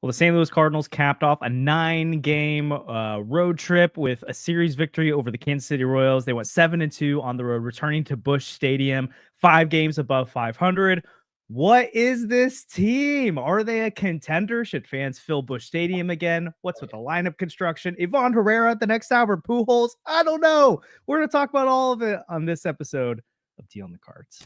Well, the St. Louis Cardinals capped off a 9-game road trip with a series victory over the Kansas City Royals. They went 7-2 on the road, returning to Busch Stadium, 5 games above 500. What is this team? Are they a contender? Should fans fill Busch Stadium again? What's with the lineup construction? Ivan Herrera at the next Albert Pujols? I don't know. We're going to talk about all of it on this episode of Deal on the Cards.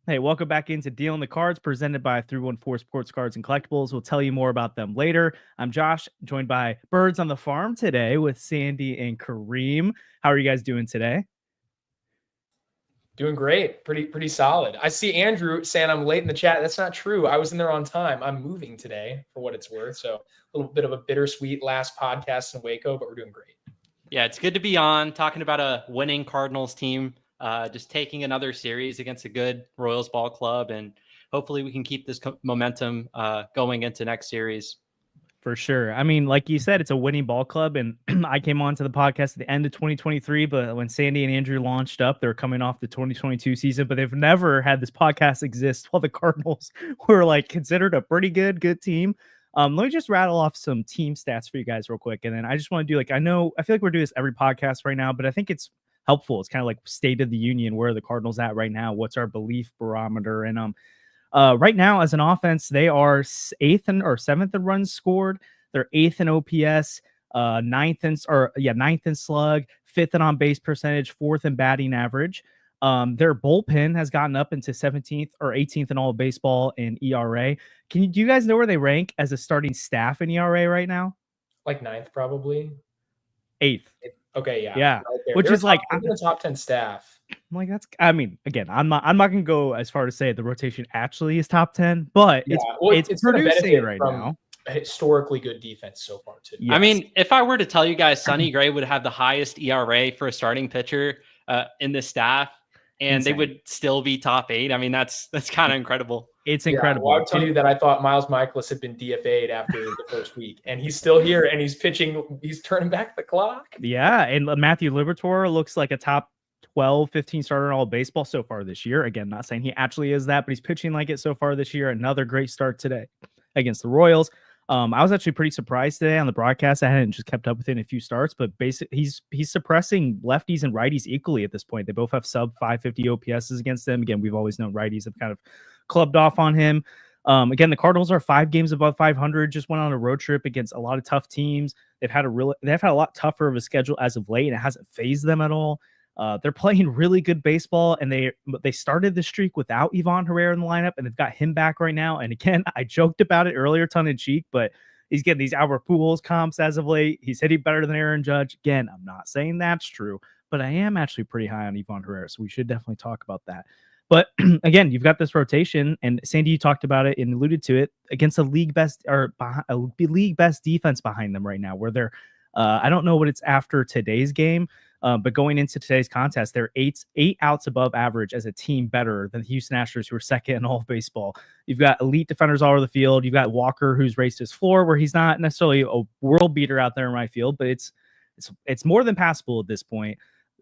Hey, welcome back into Deal on the Cards, presented by 314 Sports Cards and Collectibles. We'll tell you more about them later. I'm Josh, joined by Birds on the Farm today with Sandy and Kareem. How are you guys doing today? Doing great. Pretty solid. I see Andrew saying I'm late in the chat. That's not true. I was in there on time. I'm moving today for what it's worth. So a little bit of a bittersweet last podcast in Waco, but we're doing great. Yeah, it's good to be on talking about a winning Cardinals team, just taking another series against a good Royals ball club. And hopefully we can keep this momentum going into next series. For sure. I mean, like you said, it's a winning ball club. And I came on to the podcast at the end of 2023, but when Sandy and Andrew launched up, they're coming off the 2022 season, but they've never had this podcast exist while the Cardinals were like considered a pretty good team. Let me just rattle off some team stats for you guys real quick. And then I just want to do I feel like we're doing this every podcast right now, but I think it's helpful. It's kind of like State of the Union. Where are the Cardinals at right now? What's our belief barometer? And right now, as an offense, they are 8th or 7th in runs scored. They're 8th in OPS, 9th in slug, 5th in on base percentage, 4th in batting average. Their bullpen has gotten up into 17th or 18th in all of baseball in ERA. Do you guys know where they rank as a starting staff in ERA right now? Like 9th, probably 8th. Okay, yeah, right which is like the top 10 staff. I'm like, I mean, again, I'm not gonna go as far to say the rotation actually is top 10, but it's producing right now. A historically good defense so far too. Yes. I mean, if I were to tell you guys, Sonny Gray would have the highest ERA for a starting pitcher in the staff, and Insane. They would still be top 8. I mean, that's kind of incredible. It's incredible. Well, I'll tell you that I thought Miles Michaelis had been DFA'd after the first week, and he's still here, and he's pitching. He's turning back the clock. Yeah, and Matthew Liberatore looks like a top 12, 15 starter in all of baseball so far this year. Again, not saying he actually is that, but he's pitching like it so far this year. Another great start today against the Royals. I was actually pretty surprised today on the broadcast. I hadn't just kept up with it in a few starts, but basically he's suppressing lefties and righties equally at this point. They both have sub 550 OPSs against them. Again, we've always known righties have kind of clubbed off on him. Again, the Cardinals are 5 games above 500. Just went on a road trip against a lot of tough teams. They've had a lot tougher of a schedule as of late, and it hasn't fazed them at all. They're playing really good baseball, and they started the streak without Ivan Herrera in the lineup, and they've got him back right now. And again, I joked about it earlier, tongue in cheek, but he's getting these Albert Pujols comps as of late. He's hitting better than Aaron Judge. Again, I'm not saying that's true, but I am actually pretty high on Ivan Herrera, so we should definitely talk about that. But again, you've got this rotation, and Sandy, you talked about it and alluded to it, against a league best defense behind them right now, where they're I don't know what it's after today's game. But going into today's contest, they're eight outs above average as a team, better than the Houston Astros, who are second in all of baseball. You've got elite defenders all over the field. You've got Walker, who's raised his floor, where he's not necessarily a world beater out there in right field, but it's more than passable at this point.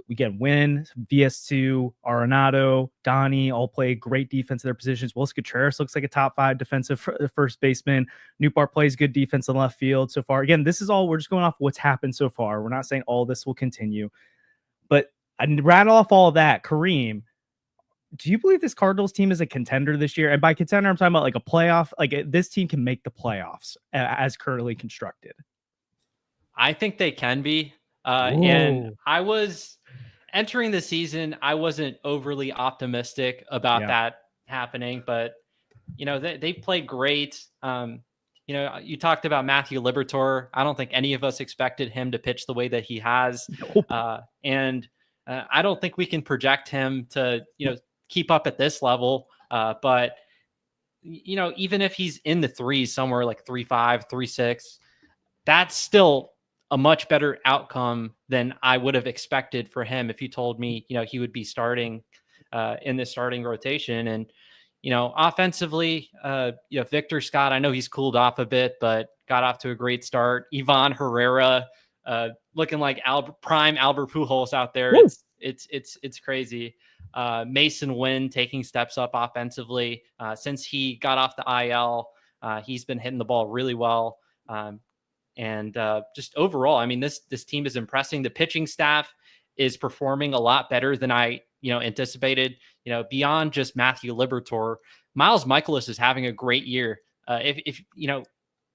We get Wynn, VS2, Arenado, Donnie all play great defense in their positions. Willis Contreras looks like a top 5 defensive first baseman. Nootbaar plays good defense in left field so far. Again, this is all, we're just going off what's happened so far. We're not saying all this will continue, but I rattle off all of that. Kareem, do you believe this Cardinals team is a contender this year? And by contender, I'm talking about like a playoff. Like this team can make the playoffs as currently constructed. I think they can be. And I was entering the season, I wasn't overly optimistic about that happening, but they played great. You talked about Matthew Liberatore. I don't think any of us expected him to pitch the way that he has. Nope. And I don't think we can project him to, keep up at this level. But even if he's in the 3s somewhere like 3.5, 3.6, that's still a much better outcome than I would have expected for him if you told me, he would be starting in the starting rotation. And, offensively, Victor Scott, I know he's cooled off a bit, but got off to a great start. Ivan Herrera, looking like prime Albert Pujols out there. Woo! It's crazy. Mason Wynn taking steps up offensively. Since he got off the IL, he's been hitting the ball really well. And just overall, I mean, this team is impressing. The pitching staff is performing a lot better than I anticipated. Beyond just Matthew Liberatore, Miles Mikolas is having a great year. If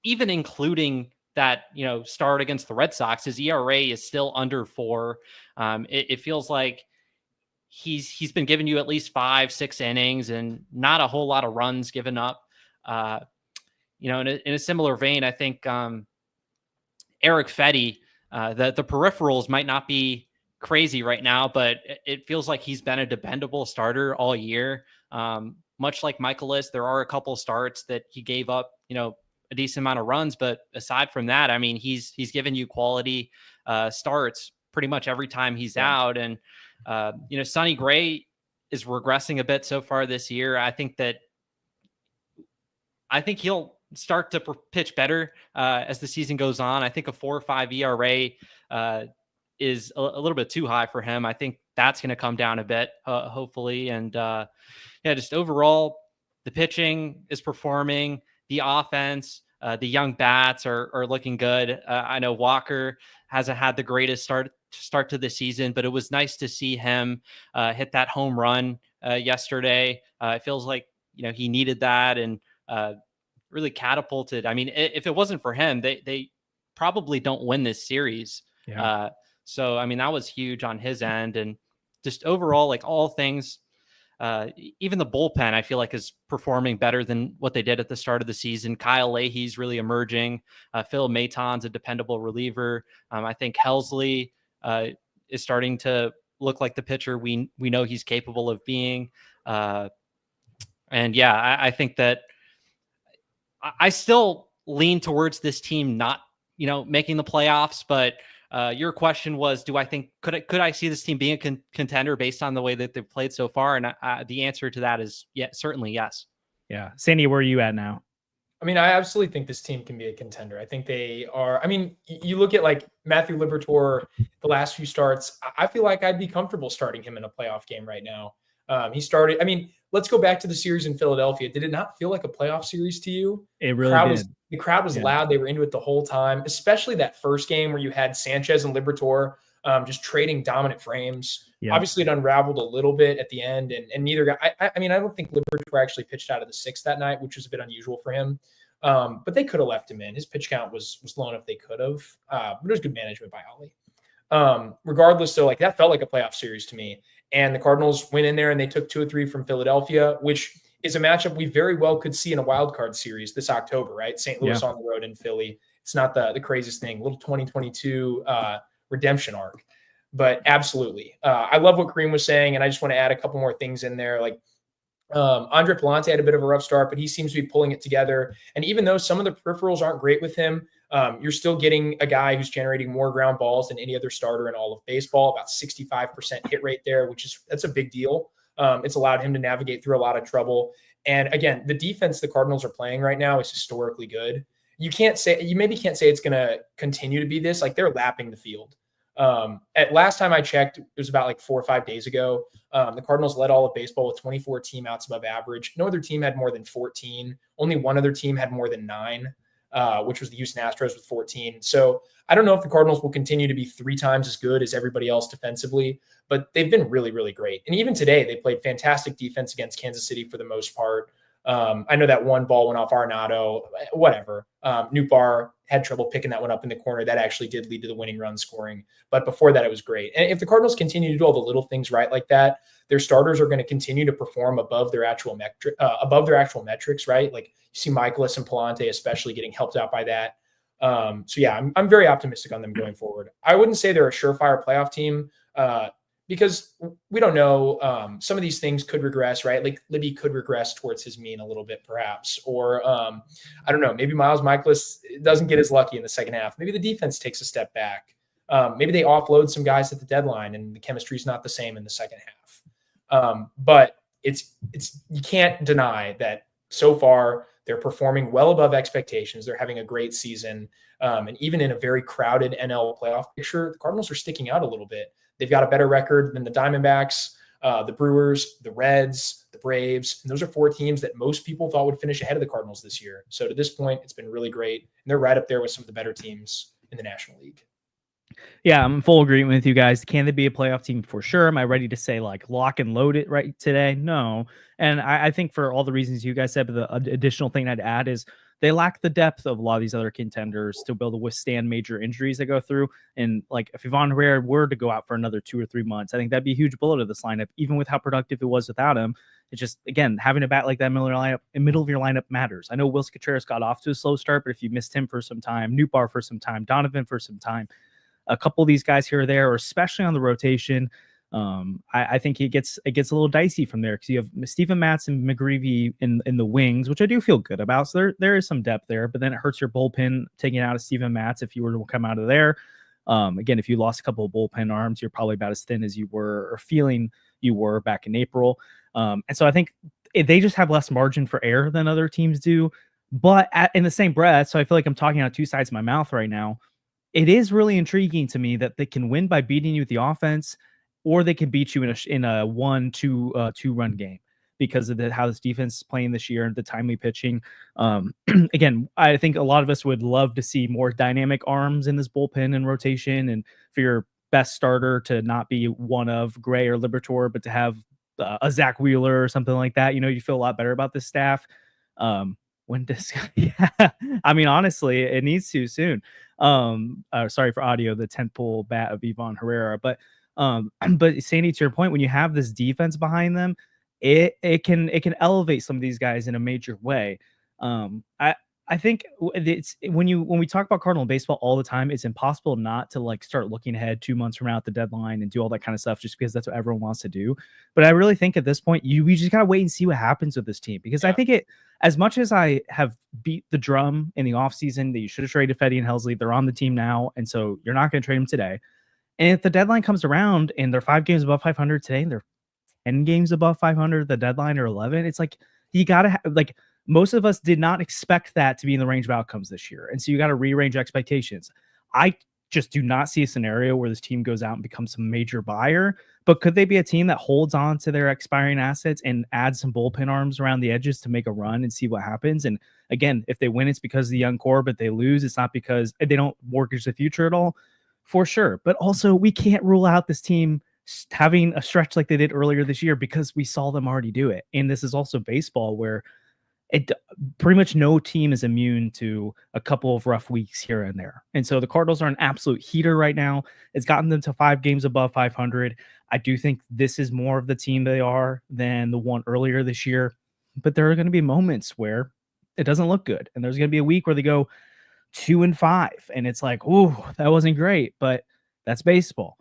even including that start against the Red Sox, his ERA is still under 4. It feels like he's been giving you at least 5-6 innings and not a whole lot of runs given up. In a similar vein, I think Eric Fetty, the peripherals might not be crazy right now, but it feels like he's been a dependable starter all year. Much like Michaelis, there are a couple starts that he gave up, a decent amount of runs, but aside from that, I mean, he's given you quality starts pretty much every time he's out. And Sonny Gray is regressing a bit so far this year. I think he'll start to pitch better as the season goes on. I think a 4.5 ERA is a little bit too high for him. I think that's going to come down a bit, hopefully. And just overall, the pitching is performing. The offense, the young bats are looking good. I know Walker hasn't had the greatest start to the season, but it was nice to see him hit that home run yesterday. It feels like he needed that and really catapulted. I mean, if it wasn't for him, they probably don't win this series. Yeah. So I mean, that was huge on his end, and just overall, like all things. Even the bullpen, I feel like, is performing better than what they did at the start of the season. Kyle Leahy's really emerging. Phil Maton's a dependable reliever. I think Helsley is starting to look like the pitcher we know he's capable of being. I think that I still lean towards this team not, making the playoffs, but your question was, do I think could I see this team being a contender based on the way that they've played so far? And the answer to that is certainly yes. Yeah. Sandy, where are you at now? I mean, I absolutely think this team can be a contender. I think they are. I mean, you look at like Matthew Liberatore, the last few starts, I feel like I'd be comfortable starting him in a playoff game right now. He started, I mean, let's go back to the series in Philadelphia. Did it not feel like a playoff series to you? It really did. The crowd was loud. They were into it the whole time, especially that first game where you had Sanchez and Liberatore just trading dominant frames. Yeah. Obviously, it unraveled a little bit at the end, and neither guy. I mean, I don't think Liberatore actually pitched out of the 6th that night, which was a bit unusual for him. But they could have left him in. His pitch count was low enough they could have. But it was good management by Ollie. Regardless, though, like that felt like a playoff series to me. And the Cardinals went in there and they took 2 or 3 from Philadelphia, which is a matchup we very well could see in a wild card series this October, right? St. Louis on the road in Philly. It's not the craziest thing, little 2022 redemption arc, but absolutely. I love what Kareem was saying, and I just want to add a couple more things in there. Like Andre Palante had a bit of a rough start, but he seems to be pulling it together. And even though some of the peripherals aren't great with him, you're still getting a guy who's generating more ground balls than any other starter in all of baseball, about 65% hit rate there, that's a big deal. It's allowed him to navigate through a lot of trouble. And again, the defense the Cardinals are playing right now is historically good. You maybe can't say it's going to continue to be this. Like, they're lapping the field. At last time I checked, it was about like 4 or 5 days ago. The Cardinals led all of baseball with 24 team outs above average. No other team had more than 14. Only one other team had more than 9. Which was the Houston Astros with 14. So I don't know if the Cardinals will continue to be 3 times as good as everybody else defensively, but they've been really, really great. And even today, they played fantastic defense against Kansas City for the most part. I know that one ball went off Arenado, whatever. Nootbaar had trouble picking that one up in the corner. That actually did lead to the winning run scoring. But before that, it was great. And if the Cardinals continue to do all the little things right like that, their starters are going to continue to perform above their actual metrics, right? Like, you see Michaelis and Palante especially getting helped out by that. I'm very optimistic on them going forward. I wouldn't say they're a surefire playoff team because we don't know. Some of these things could regress, right? Like Libby could regress towards his mean a little bit, perhaps. Or I don't know, maybe Miles Michaelis doesn't get as lucky in the second half. Maybe the defense takes a step back. Maybe they offload some guys at the deadline and the chemistry is not the same in the second half. But it's you can't deny that so far they're performing well above expectations. They're having a great season. And even in a very crowded NL playoff picture, the Cardinals are sticking out a little bit. They've got a better record than the Diamondbacks. the Brewers, the Reds, the Braves. And those are 4 teams that most people thought would finish ahead of the Cardinals this year. So to this point, it's been really great. And they're right up there with some of the better teams in the National League. Yeah, I'm in full agreement with you guys. Can they be a playoff team? For sure. Am I ready to say like lock and load it right today? No. And I think for all the reasons you guys said, but the additional thing I'd add is they lack the depth of a lot of these other contenders to be able to withstand major injuries they go through. And like if Ivan Herrera were to go out for another 2 or 3 months, I think that'd be a huge blow to this lineup, even with how productive it was without him. It's just, again, having a bat like that middle of your lineup matters. I know Wilson Contreras got off to a slow start, but if you missed him for some time, Nootbaar for some time, Donovan for some time, a couple of these guys here or there, or especially on the rotation, I think it gets a little dicey from there because you have Steven Matz and McGreevy in the wings, which I do feel good about. So there is some depth there, but then it hurts your bullpen taking out of Steven Matz if you were to come out of there. Again, if you lost a couple of bullpen arms, you're probably about as thin as you were or feeling you were back in April. And so I think they just have less margin for error than other teams do. But in the same breath, so I feel like I'm talking out 2 sides of my mouth right now. It is really intriguing to me that they can win by beating you with the offense, or they can beat you in a 1-2 run game because of how this defense is playing this year and the timely pitching. Again, I think a lot of us would love to see more dynamic arms in this bullpen and rotation, and for your best starter to not be one of Gray or Liberatore, but to have a Zach Wheeler or something like that. You feel a lot better about this staff. When this, yeah, I mean, honestly, it needs to soon. Sorry for audio, the 10th pull bat of Ivan Herrera, but Sandy, to your point, when you have this defense behind them, it can elevate some of these guys in a major way. I think it's when we talk about Cardinal baseball all the time, it's impossible not to like start looking ahead 2 months from now at the deadline and do all that kind of stuff just because that's what everyone wants to do. But I really think at this point, we just gotta wait and see what happens with this team, because I think as much as I have beat the drum in the offseason that you should have traded Fetty and Helsley, they're on the team now, and so you're not going to trade them today. And if the deadline comes around and they're 5 games above 500 today, and they're 10 games above 500, the deadline, or 11, it's like you got to like. Most of us did not expect that to be in the range of outcomes this year. And so you got to rearrange expectations. I just do not see a scenario where this team goes out and becomes a major buyer, but could they be a team that holds on to their expiring assets and adds some bullpen arms around the edges to make a run and see what happens? And again, if they win, it's because of the young core, but they lose, it's not because they don't mortgage the future at all, for sure. But also we can't rule out this team having a stretch like they did earlier this year because we saw them already do it. And this is also baseball where pretty much no team is immune to a couple of rough weeks here and there. And so the Cardinals are an absolute heater right now. It's gotten them to 5 games above 500. I do think this is more of the team they are than the one earlier this year. But there are going to be moments where it doesn't look good. And there's going to be a week where they go 2-5. And it's like, oh, that wasn't great. But that's baseball.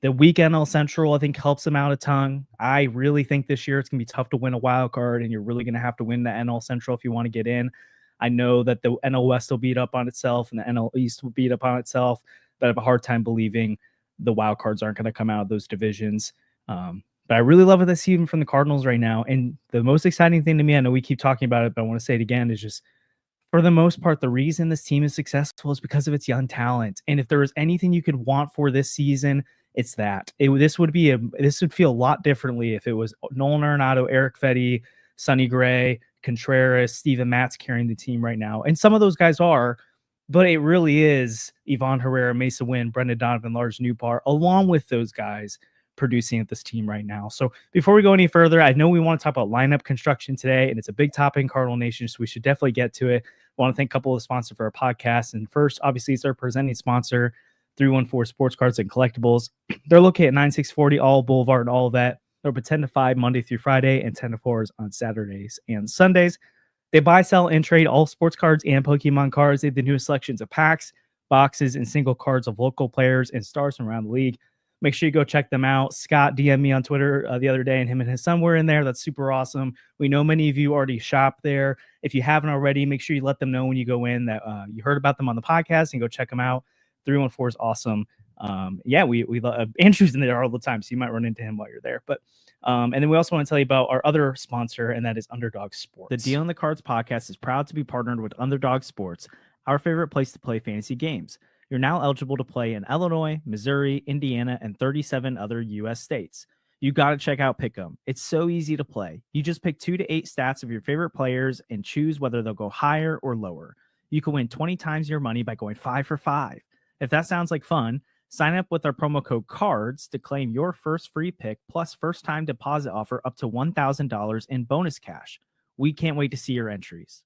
The weak NL Central, I think, helps them out a ton. I really think this year it's going to be tough to win a wild card, and you're really going to have to win the NL Central if you want to get in. I know that the NL West will beat up on itself, and the NL East will beat up on itself, but I have a hard time believing the wild cards aren't going to come out of those divisions. But I really love what I see from the Cardinals right now. And the most exciting thing to me, I know we keep talking about it, but I want to say it again, is just for the most part, the reason this team is successful is because of its young talent. And if there was anything you could want for this season, it's that. This would feel a lot differently if it was Nolan Arenado, Eric Fetty, Sonny Gray, Contreras, Steven Matz carrying the team right now. And some of those guys are, but it really is Ivan Herrera, Mesa Wynn, Brendan Donovan, Lars Nootbaar, along with those guys producing at this team right now. So before we go any further, I know we want to talk about lineup construction today, and it's a big topic in Cardinal Nation, so we should definitely get to it. I want to thank a couple of sponsors for our podcast. And first, obviously, it's our presenting sponsor, 314 Sports Cards and Collectibles. They're located at 9640 All Boulevard and all of that. They're open 10 to 5 Monday through Friday and 10 to 4 on Saturdays and Sundays. They buy, sell, and trade all sports cards and Pokemon cards. They have the newest selections of packs, boxes, and single cards of local players and stars from around the league. Make sure you go check them out. Scott DM'd me on Twitter the other day, and him and his son were in there. That's super awesome. We know many of you already shop there. If you haven't already, make sure you let them know when you go in that you heard about them on the podcast and go check them out. 314 is awesome. We love Andrew's in there all the time, so you might run into him while you're there. But and then we also want to tell you about our other sponsor, and that is Underdog Sports. The Deal on the Cards podcast is proud to be partnered with Underdog Sports, our favorite place to play fantasy games. You're now eligible to play in Illinois, Missouri, Indiana, and 37 other U.S. states. you got to check out Pick'em. It's so easy to play. You just pick 2 to 8 stats of your favorite players and choose whether they'll go higher or lower. You can win 20 times your money by going 5 for 5. If that sounds like fun, sign up with our promo code CARDS to claim your first free pick plus first time deposit offer up to $1,000 in bonus cash. We can't wait to see your entries.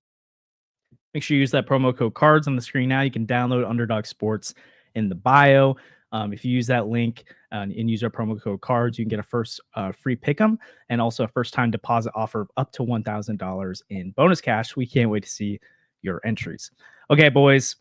Make sure you use that promo code CARDS on the screen now. You can download Underdog Sports in the bio. If you use that link and use our promo code CARDS, you can get a first free pick'em and also a first-time deposit offer of up to $1,000 in bonus cash. We can't wait to see your entries. Okay, boys,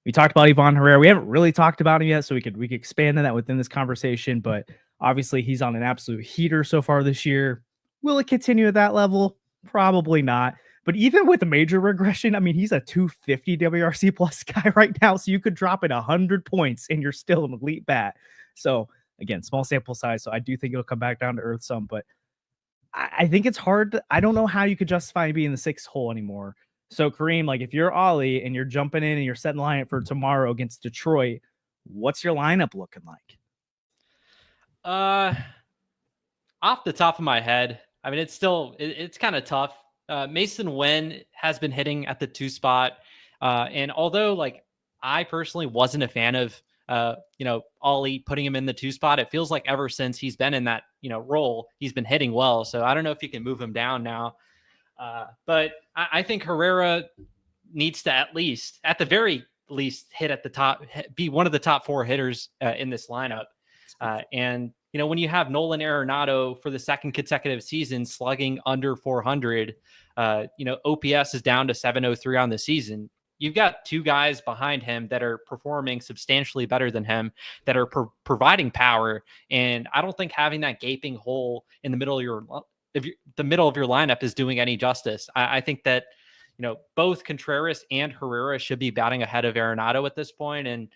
we talked about Ivan Herrera. We haven't really talked about him yet, so we could expand on that within this conversation. But obviously, he's on an absolute heater so far this year. Will it continue at that level? Probably not. But even with a major regression, I mean, he's a 250 WRC plus guy right now. So you could drop it 100 points and you're still an elite bat. So again, small sample size. So I do think it'll come back down to earth some, but I think it's hard. I don't know how you could justify being the 6th hole anymore. So Kareem, like if you're Ollie and you're jumping in and you're setting the lineup for tomorrow against Detroit, what's your lineup looking like? Off the top of my head, I mean, it's kind of tough. Mason Wynn has been hitting at the 2 spot. And although like I personally wasn't a fan of, Ollie putting him in the 2 spot, it feels like ever since he's been in that, role, he's been hitting well. So I don't know if you can move him down now. But I think Herrera needs to at the very least hit at the top, be one of the top 4 hitters in this lineup. And when you have Nolan Arenado for the 2nd consecutive season slugging under 400, OPS is down to 703 on the season. You've got 2 guys behind him that are performing substantially better than him, that are providing power. And I don't think having that gaping hole in the middle of the middle of your lineup is doing any justice. I think that, both Contreras and Herrera should be batting ahead of Arenado at this point. And,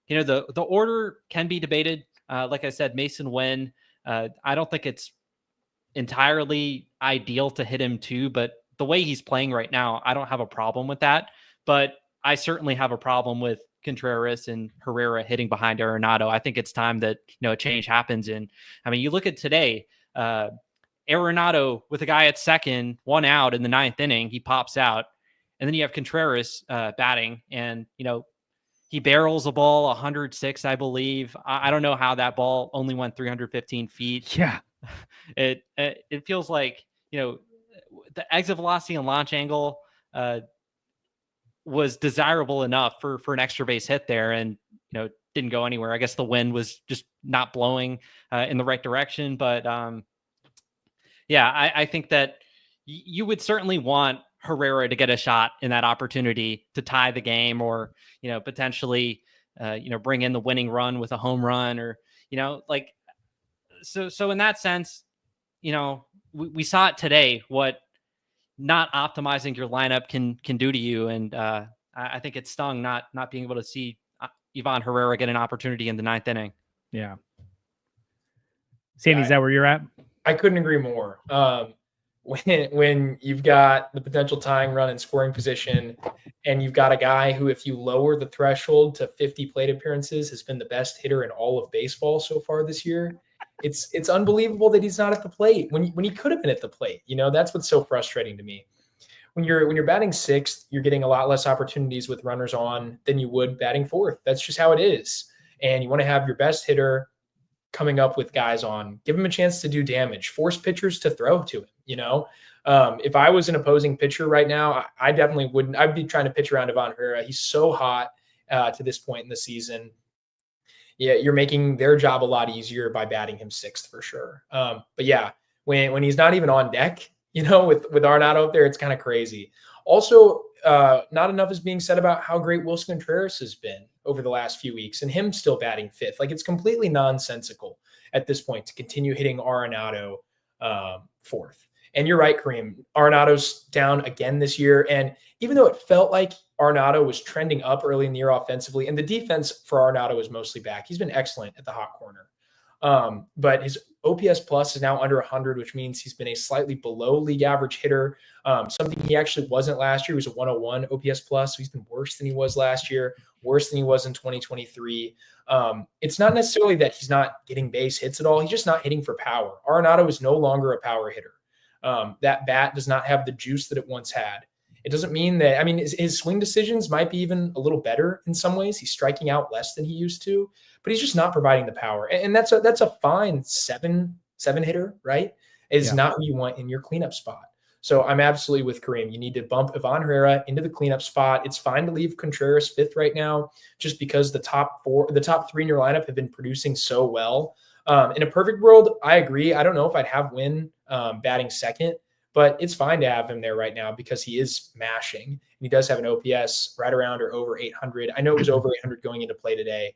the order can be debated. Like I said, Mason Wynn, I don't think it's entirely ideal to hit him too, but the way he's playing right now, I don't have a problem with that. But I certainly have a problem with Contreras and Herrera hitting behind Arenado. I think it's time that, a change happens. And I mean, you look at today, Arenado with a guy at 2nd, 1 out in the 9th inning, he pops out. And then you have Contreras batting and, he barrels a ball 106, I believe. I don't know how that ball only went 315 feet. Yeah. It feels like, the exit velocity and launch angle was desirable enough for an extra base hit there and, didn't go anywhere. I guess the wind was just not blowing in the right direction. But I think that you would certainly want Herrera to get a shot in that opportunity to tie the game or, potentially, bring in the winning run with a home run or, so in that sense, we saw it today, what not optimizing your lineup can do to you. And I think it stung not being able to see Ivan Herrera get an opportunity in the 9th inning. Yeah. Sandy, is that where you're at? I couldn't agree more. When you've got the potential tying run in scoring position and you've got a guy who, if you lower the threshold to 50 plate appearances, has been the best hitter in all of baseball so far this year, it's unbelievable that he's not at the plate when he could have been at the plate. That's what's so frustrating to me. When you're batting 6th, you're getting a lot less opportunities with runners on than you would batting 4th. That's just how it is. And you want to have your best hitter coming up with guys on, give him a chance to do damage, force pitchers to throw to him. If I was an opposing pitcher right now, I definitely wouldn't. I'd be trying to pitch around Ivan Herrera. He's so hot to this point in the season. Yeah, you're making their job a lot easier by batting him 6th for sure. But yeah, when he's not even on deck, with Arenado up there, it's kind of crazy. Also, not enough is being said about how great Wilson Contreras has been over the last few weeks and him still batting 5th. Like, it's completely nonsensical at this point to continue hitting Arenado 4th. And you're right, Kareem. Arenado's down again this year. And even though it felt like Arenado was trending up early in the year offensively, and the defense for Arenado is mostly back, he's been excellent at the hot corner. But his OPS plus is now under 100, which means he's been a slightly below league average hitter. Something he actually wasn't last year. He was a 101 OPS plus. So he's been worse than he was last year, worse than he was in 2023. It's not necessarily that he's not getting base hits at all. He's just not hitting for power. Arenado is no longer a power hitter. That bat does not have the juice that it once had. It doesn't mean that, I mean, his swing decisions might be even a little better in some ways. He's striking out less than he used to, but he's just not providing the power. And that's a fine seven hitter, right? It's not who you want in your cleanup spot. So I'm absolutely with Kareem. You need to bump Ivan Herrera into the cleanup spot. It's fine to leave Contreras fifth right now, just because the top three in your lineup have been producing so well. In a perfect world, I agree. I don't know if I'd have Wynn batting second, but it's fine to have him there right now because he is mashing. And he does have an OPS right around or over 800. I know it was over 800 going into play today.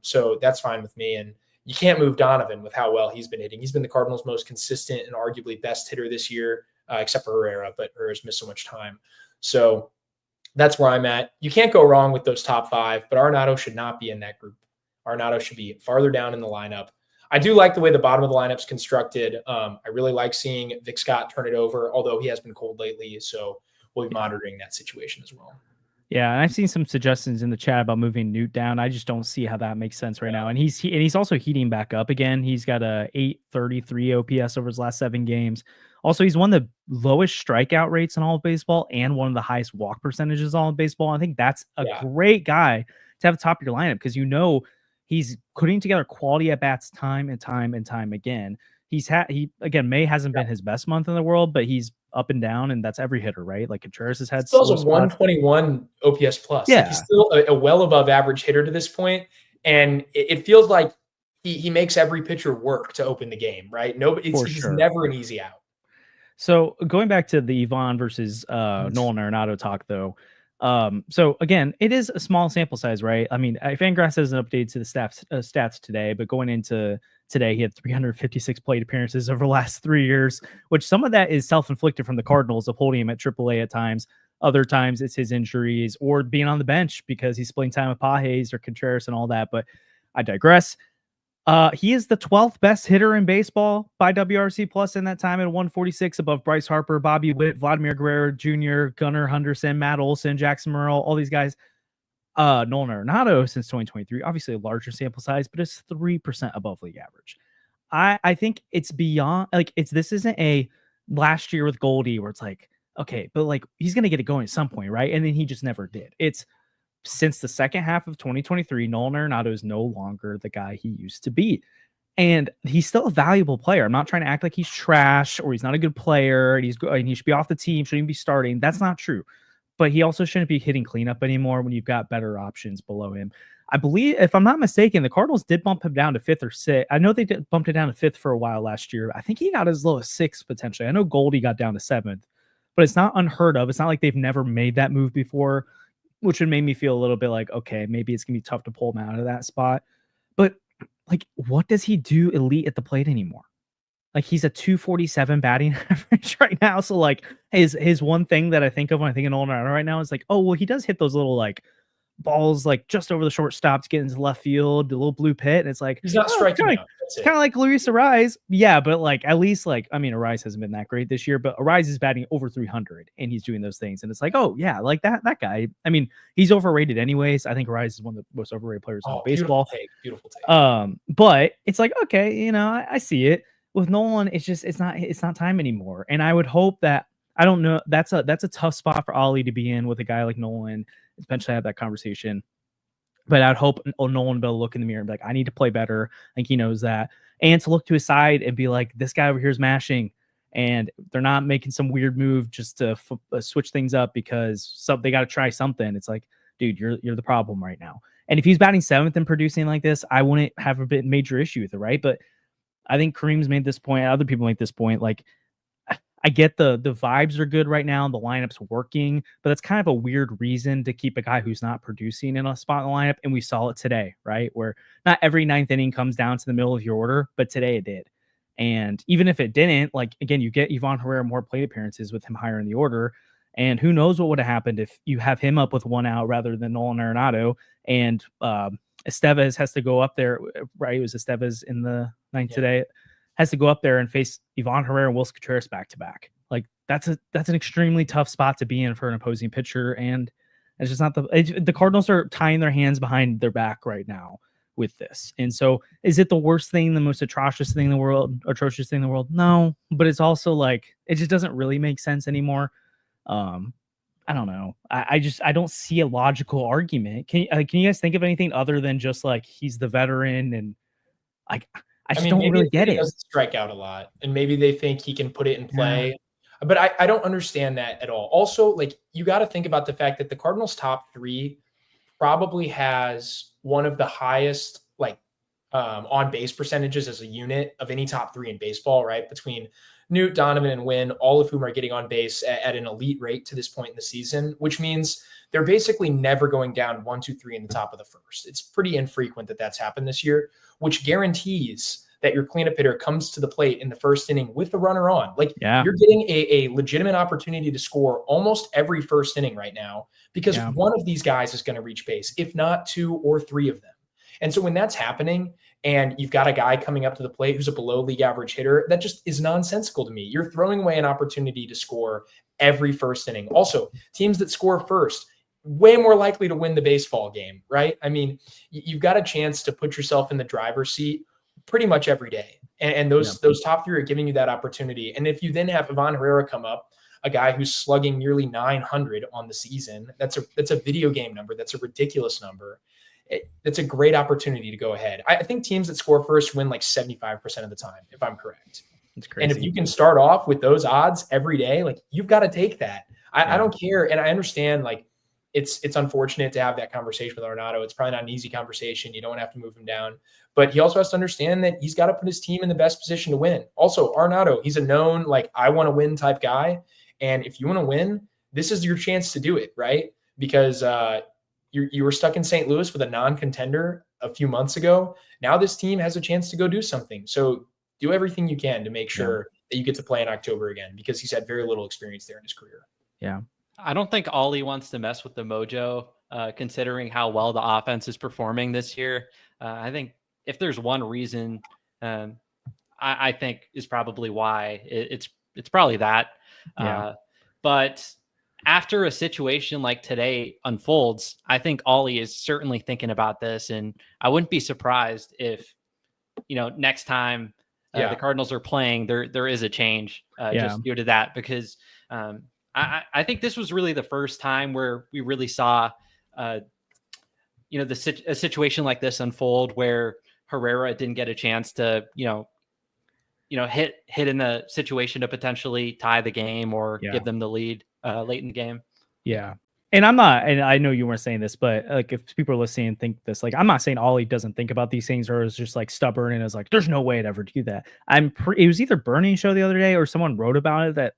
So that's fine with me. And you can't move Donovan with how well he's been hitting. He's been the Cardinals' most consistent and arguably best hitter this year, except for Herrera, but Herrera's missed so much time. So that's where I'm at. You can't go wrong with those top five, but Arenado should not be in that group. Arenado should be farther down in the lineup. I do like the way the bottom of the lineup's constructed. I really like seeing Vic Scott turn it over, although he has been cold lately. So we'll be monitoring that situation as well. Yeah, and I've seen some suggestions in the chat about moving Newt down. I just don't see how that makes sense right now. And he's also heating back up again. He's got a 833 OPS over his last 7 games. Also, he's one of the lowest strikeout rates in all of baseball and one of the highest walk percentages in all of baseball. I think that's a great guy to have top of your lineup because he's putting together quality at bats time and time and time again. May hasn't been his best month in the world, but he's up and down, and that's every hitter, right? Like Contreras has had still a 121 OPS plus. Yeah, like he's still a well above average hitter to this point, and it feels like he makes every pitcher work to open the game, right? He's never an easy out. So going back to the Ivan versus Nolan Arenado talk, though. So again, it is a small sample size, right? I mean, Fangraphs has an update to the stats today, but going into today, he had 356 plate appearances over the last 3 years, which some of that is self-inflicted from the Cardinals of holding him at AAA at times. Other times it's his injuries or being on the bench because he's splitting time with Pages or Contreras and all that. But I digress. He is the 12th best hitter in baseball by WRC plus in that time at 146 above Bryce Harper, Bobby Witt, Vladimir Guerrero Jr., Gunnar Henderson, Matt Olson, Jackson Merrill, all these guys. Nolan Arenado since 2023, obviously a larger sample size, but it's 3% above league average. I think it's beyond this isn't a last year with Goldie where it's like, okay, but like he's gonna get it going at some point, right? And then he just never did. It's since the second half of 2023, Nolan Arenado is no longer the guy he used to be. And he's still a valuable player. I'm not trying to act like he's trash or he's not a good player and he should be off the team, shouldn't even be starting. That's not true. But he also shouldn't be hitting cleanup anymore when you've got better options below him. I believe, if I'm not mistaken, the Cardinals did bump him down to 5th or 6th. I know they did bumped it down to 5th for a while last year. I think he got as low as 6th potentially. I know Goldie got down to 7th, but it's not unheard of. It's not like they've never made that move before, which would make me feel a little bit like, okay, maybe it's going to be tough to pull him out of that spot. But like, what does he do elite at the plate anymore? Like he's a 247 batting average right now. So like his one thing that I think of when I think of Nolan Arenado right now is like, oh, well, he does hit those little like balls like just over the shortstops, getting into left field, the little blue pit. And it's like, he's not striking out. It's kind of like Luis Arraez. Yeah, but like at least like, I mean, Arraez hasn't been that great this year, but Arraez is batting over 300 and he's doing those things. And it's like, oh yeah, like that guy. I mean, he's overrated anyways. I think Arraez is one of the most overrated players in baseball. Beautiful take. But it's like, okay, you know, I see it. With Nolan, it's not time anymore. And I would hope that, I don't know, that's a tough spot for Ollie to be in with a guy like Nolan, eventually have that conversation. But I'd hope Nolan will be able to look in the mirror and be like, I need to play better. I think he knows that. And to look to his side and be like, this guy over here is mashing. And they're not making some weird move just to switch things up because they got to try something. It's like, dude, you're the problem right now. And if he's batting 7th and producing like this, I wouldn't have a major issue with it, right? But I think Kareem's made this point. Other people make this point. Like, I get the vibes are good right now. The lineup's working, but that's kind of a weird reason to keep a guy who's not producing in a spot in the lineup. And we saw it today, right? Where not every 9th inning comes down to the middle of your order, but today it did. And even if it didn't, like, again, you get Ivan Herrera more plate appearances with him higher in the order. And who knows what would have happened if you have him up with 1 out rather than Nolan Arenado and Estevez has to go up there, right? It was Estevez in the ninth today, has to go up there and face Ivan Herrera and Wilson Contreras back to back. Like that's an extremely tough spot to be in for an opposing pitcher, and it's just not the Cardinals are tying their hands behind their back right now with this. And so, is it the worst thing, the most atrocious thing in the world? No, but it's also like it just doesn't really make sense anymore. I don't know. I don't see a logical argument. Can you guys think of anything other than just like he's the veteran and like I just don't really get it. He doesn't strike out a lot, and maybe they think he can put it in play. But I don't understand that at all. Also, like you got to think about the fact that the Cardinals' top three probably has one of the highest on base percentages as a unit of any top three in baseball, right? Between Newt, Donovan, and Wynn, all of whom are getting on base at an elite rate to this point in the season, which means they're basically never going down 1, 2, 3 in the top of the first. It's pretty infrequent that that's happened this year, which guarantees that your cleanup hitter comes to the plate in the first inning with the runner on. You're getting a legitimate opportunity to score almost every first inning right now because one of these guys is going to reach base, if not 2 or 3 of them. And so when that's happening and you've got a guy coming up to the plate who's a below league average hitter, that just is nonsensical to me. You're throwing away an opportunity to score every first inning. Also, teams that score first, way more likely to win the baseball game, right? I mean, you've got a chance to put yourself in the driver's seat pretty much every day. And those top three are giving you that opportunity. And if you then have Ivan Herrera come up, a guy who's slugging nearly 900 on the season, that's a video game number. That's a ridiculous number. It's a great opportunity to go ahead. I think teams that score first win like 75% of the time, if I'm correct. It's crazy. And if you can start off with those odds every day, like you've got to take that. I don't care. And I understand like it's unfortunate to have that conversation with Arenado. It's probably not an easy conversation. You don't have to move him down, but he also has to understand that he's got to put his team in the best position to win. Also, Arenado, he's a known, like, I want to win type guy. And if you want to win, this is your chance to do it, right? Because you were stuck in St. Louis with a non-contender a few months ago. Now this team has a chance to go do something. So do everything you can to make sure that you get to play in October again, because he's had very little experience there in his career. Yeah. I don't think Ollie wants to mess with the mojo, considering how well the offense is performing this year. I think if there's one reason, I think is probably why it's probably that. But after a situation like today unfolds, I think Ollie is certainly thinking about this, and I wouldn't be surprised if, next time the Cardinals are playing, there is a change just due to that, because I think this was really the first time where we really saw, a situation like this unfold where Herrera didn't get a chance to, hit in the situation to potentially tie the game or give them the lead late in the game. Yeah. And I know you weren't saying this, but like if people are listening and think this, like, I'm not saying Ollie doesn't think about these things or is just like stubborn and is like, there's no way I'd ever do that. It was either Burning Show the other day or someone wrote about it that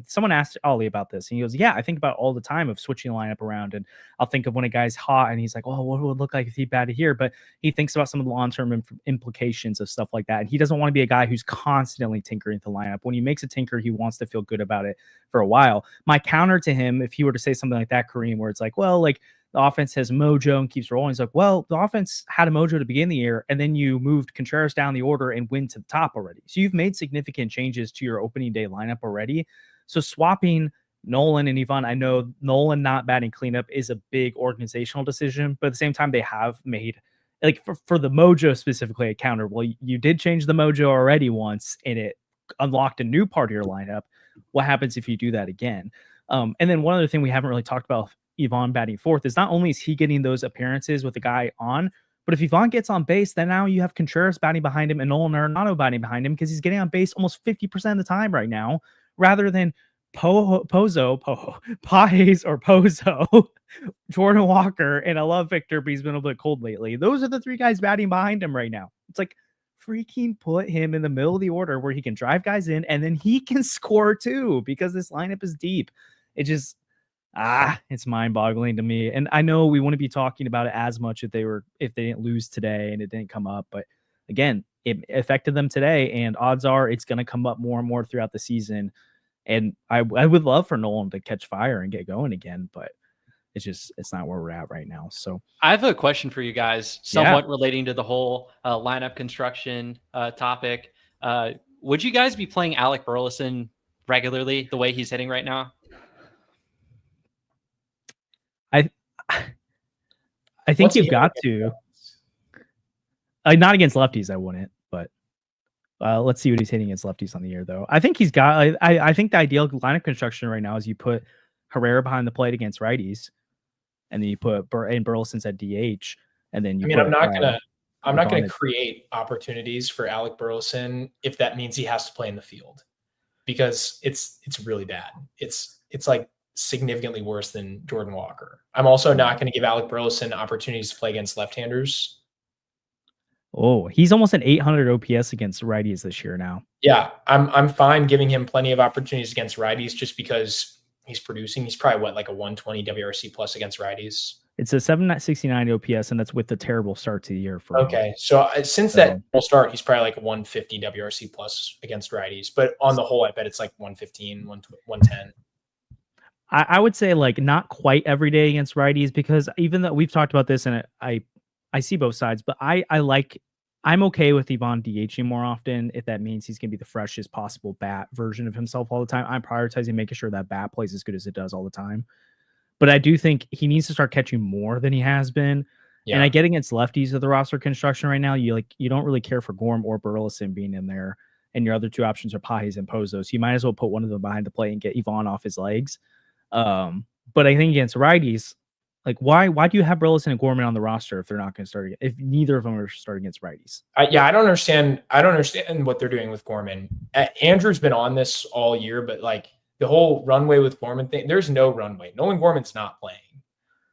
someone asked Ollie about this, and he goes, yeah, I think about it all the time of switching the lineup around. And I'll think of when a guy's hot and he's like, oh, what would it look like if he batted here? But he thinks about some of the long-term implications of stuff like that. And he doesn't want to be a guy who's constantly tinkering the lineup. When he makes a tinker, he wants to feel good about it for a while. My counter to him, if he were to say something like that, Kareem, where it's like, well, like the offense has mojo and keeps rolling. He's like, well, the offense had a mojo to begin the year, and then you moved Contreras down the order and went to the top already. So you've made significant changes to your opening day lineup already. So swapping Nolan and Ivan, I know Nolan not batting cleanup is a big organizational decision, but at the same time, they have made, like, for the mojo specifically, a counter. Well, you did change the mojo already once, and it unlocked a new part of your lineup. What happens if you do that again? And then one other thing we haven't really talked about Ivan batting fourth is not only is he getting those appearances with the guy on, but if Ivan gets on base, then now you have Contreras batting behind him and Nolan Arenado batting behind him, because he's getting on base almost 50% of the time right now, rather than Paes or Pozo, Jordan Walker, and I love Victor, but he's been a bit cold lately. Those are the three guys batting behind him right now. It's like, freaking put him in the middle of the order where he can drive guys in and then he can score too, because this lineup is deep. It just, it's mind-boggling to me. And I know we wouldn't be talking about it as much if they didn't lose today and it didn't come up. But again, it affected them today, and odds are it's going to come up more and more throughout the season. And I would love for Nolan to catch fire and get going again, but it's not where we're at right now. So I have a question for you guys, somewhat relating to the whole lineup construction topic. Would you guys be playing Alec Burleson regularly the way he's hitting right now? I think you've got to. Not against lefties, I wouldn't, but let's see what he's hitting against lefties on the year, though. I think he's got. I think the ideal lineup construction right now is you put Herrera behind the plate against righties, and then you put Burleson's at DH, and then you. I'm not gonna create opportunities for Alec Burleson if that means he has to play in the field, because it's really bad. It's like significantly worse than Jordan Walker. I'm also not going to give Alec Burleson opportunities to play against left-handers. Oh, he's almost an 800 OPS against righties this year now. Yeah, I'm fine giving him plenty of opportunities against righties just because he's producing. He's probably like a 120 WRC plus against righties. It's a 769 OPS, and that's with the terrible start to the year for him. So since that full start, he's probably like a 150 WRC plus against righties. But on the whole, I bet it's like 115, 110. I would say like not quite every day against righties, because even though we've talked about this, and I see both sides, but I'm okay with Ivan DHing more often if that means he's going to be the freshest possible bat version of himself all the time. I'm prioritizing making sure that bat plays as good as it does all the time. But I do think he needs to start catching more than he has been. Yeah. And I get against lefties of the roster construction right now, you don't really care for Gorm or Burleson being in there, and your other two options are Pajes and Pozo. So you might as well put one of them behind the plate and get Ivan off his legs. But I think against righties, like why do you have Burleson and Gorman on the roster if they're not going to start, if neither of them are starting against righties? I don't understand what they're doing with Gorman. Andrew's been on this all year, but like the whole runway with Gorman thing, there's no runway. Nolan Gorman's not playing.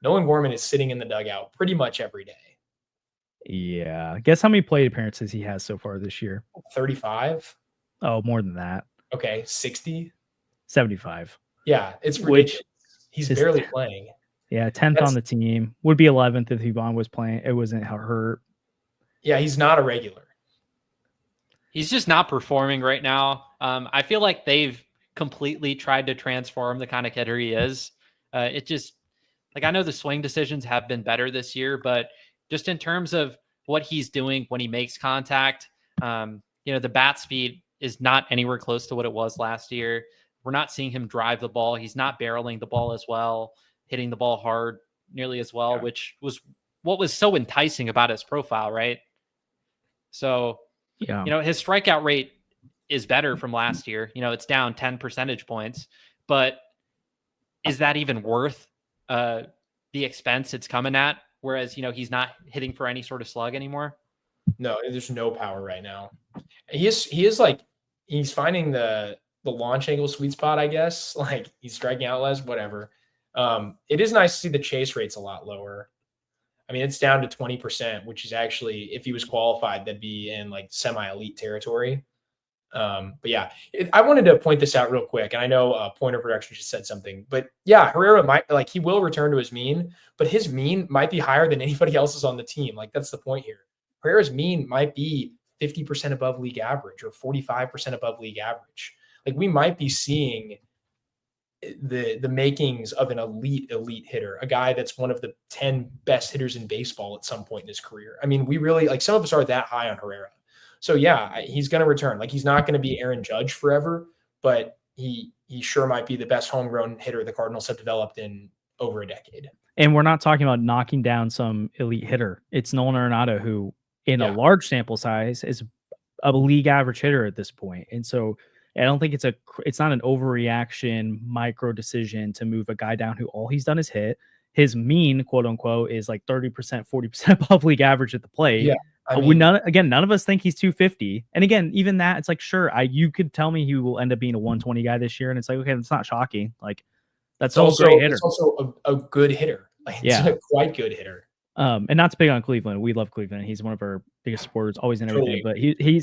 Nolan Gorman is sitting in the dugout pretty much every day. Yeah. Guess how many plate appearances he has so far this year? 35. Oh, more than that. Okay. 60. 75. Yeah. It's ridiculous. He's barely playing. Yeah. 10th on the team. Would be 11th if Ivan was playing. It wasn't hurt. Yeah. He's not a regular. He's just not performing right now. I feel like they've completely tried to transform the kind of hitter he is. It just, like, I know the swing decisions have been better this year, but just in terms of what he's doing when he makes contact, the bat speed is not anywhere close to what it was last year. We're not seeing him drive the ball. He's not barreling the ball as well, hitting the ball hard nearly as well, which was what was so enticing about his profile, right? So, his strikeout rate is better from last year. It's down 10 percentage points, but is that even worth the expense it's coming at? Whereas, he's not hitting for any sort of slug anymore. No, there's no power right now. He is like, he's finding the launch angle sweet spot, I guess. Like he's striking out less, whatever. It is nice to see the chase rates a lot lower. I mean, it's down to 20%, which is actually, if he was qualified, that'd be in like semi-elite territory. But yeah, I wanted to point this out real quick. And I know Pointer Production just said something, but yeah, Herrera he will return to his mean, but his mean might be higher than anybody else's on the team. Like that's the point here. Herrera's mean might be 50% above league average or 45% above league average. Like we might be seeing the makings of an elite hitter, a guy that's one of the 10 best hitters in baseball at some point in his career. I mean, we really, like, some of us are that high on Herrera. So yeah, he's going to return. Like he's not going to be Aaron Judge forever, but he sure might be the best homegrown hitter the Cardinals have developed in over a decade. And we're not talking about knocking down some elite hitter. It's Nolan Arenado, who in a large sample size is a league average hitter at this point. And so I don't think it's not an overreaction micro decision to move a guy down who all he's done is hit. His mean, quote unquote, is like 30%, 40% above league average at the plate. Yeah. I mean, none of us think he's 250. And again, even that, it's like, sure, you could tell me he will end up being a 120 guy this year. And it's like, okay, that's not shocking. Like that's also a great hitter. It's also a good hitter. Like, it's a quite good hitter. And not to pick on Cleveland. We love Cleveland. He's one of our biggest supporters, always in everything. But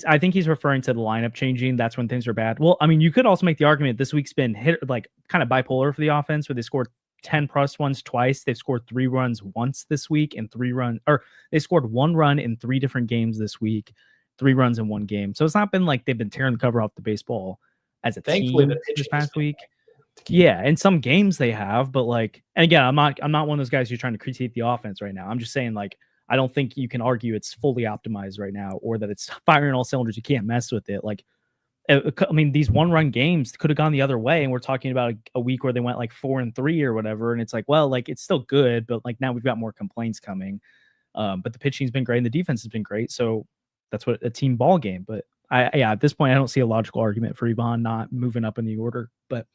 I think he's referring to the lineup changing. That's when things are bad. Well, I mean, you could also make the argument this week's been kind of bipolar for the offense, where they scored 10 plus runs twice. They've scored 3 runs once this week, and they scored 1 run in 3 different games this week, 3 runs in 1 game. So it's not been like they've been tearing the cover off the baseball as a team this past week. Yeah, in some games they have, but like, and again, I'm not one of those guys who's trying to critique the offense right now. I'm just saying, like, I don't think you can argue it's fully optimized right now, or that it's firing all cylinders. You can't mess with it. Like, I mean, these one-run games could have gone the other way, and we're talking about a week where they went like 4-3 or whatever, and it's like, well, like, it's still good, but like now we've got more complaints coming. But the pitching's been great and the defense has been great, so that's what a team ball game. But at this point, I don't see a logical argument for Ivan not moving up in the order. But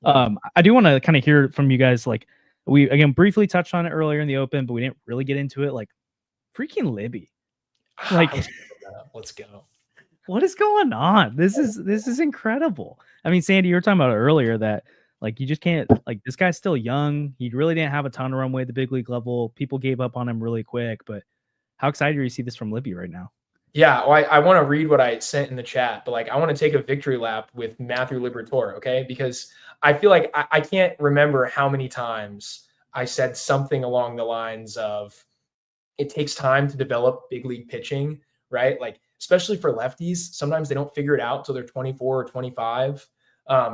I do want to kind of hear from you guys. Like, we again briefly touched on it earlier in the open, but we didn't really get into it. Like, freaking Libby, like, let's go. What is going on? This is incredible. I mean, Sandy, you were talking about it earlier that like you just can't, like, this guy's still young. He really didn't have a ton of runway at the big league level. People gave up on him really quick. But how excited are you to see this from Libby right now? Yeah, well, I want to read what I sent in the chat, but like I want to take a victory lap with Matthew Liberatore, okay? Because I feel like I can't remember how many times I said something along the lines of it takes time to develop big league pitching, right? Like, especially for lefties, sometimes they don't figure it out till they're 24 or 25.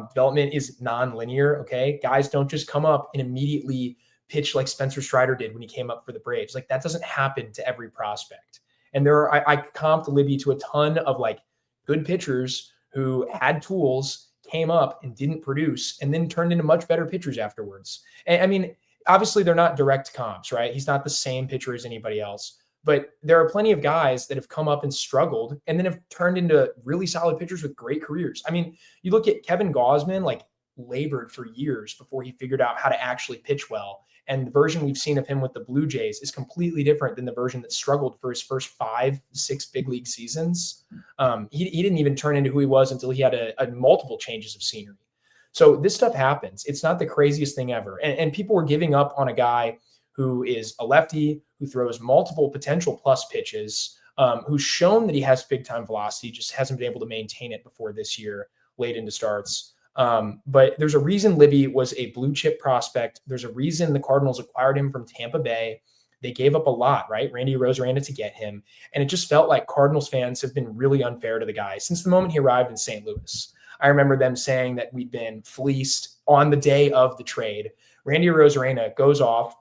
Development is non-linear, okay? Guys don't just come up and immediately pitch like Spencer Strider did when he came up for the Braves. Like, that doesn't happen to every prospect. And I comped Libby to a ton of like good pitchers who had tools, came up and didn't produce, and then turned into much better pitchers afterwards. And I mean, obviously they're not direct comps, right? He's not the same pitcher as anybody else, but there are plenty of guys that have come up and struggled and then have turned into really solid pitchers with great careers. I mean, you look at Kevin Gausman, like, labored for years before he figured out how to actually pitch well. And the version we've seen of him with the Blue Jays is completely different than the version that struggled for his first 5-6 big league seasons. He didn't even turn into who he was until he had a multiple changes of scenery. So this stuff happens. It's not the craziest thing ever. And people were giving up on a guy who is a lefty, who throws multiple potential plus pitches, who's shown that he has big time velocity, just hasn't been able to maintain it before this year, late into starts. But there's a reason Libby was a blue chip prospect. There's a reason the Cardinals acquired him from Tampa Bay. They gave up a lot, right? Randy Arozarena to get him. And it just felt like Cardinals fans have been really unfair to the guy since the moment he arrived in St. Louis. I remember them saying that we'd been fleeced on the day of the trade. Randy Arozarena goes off.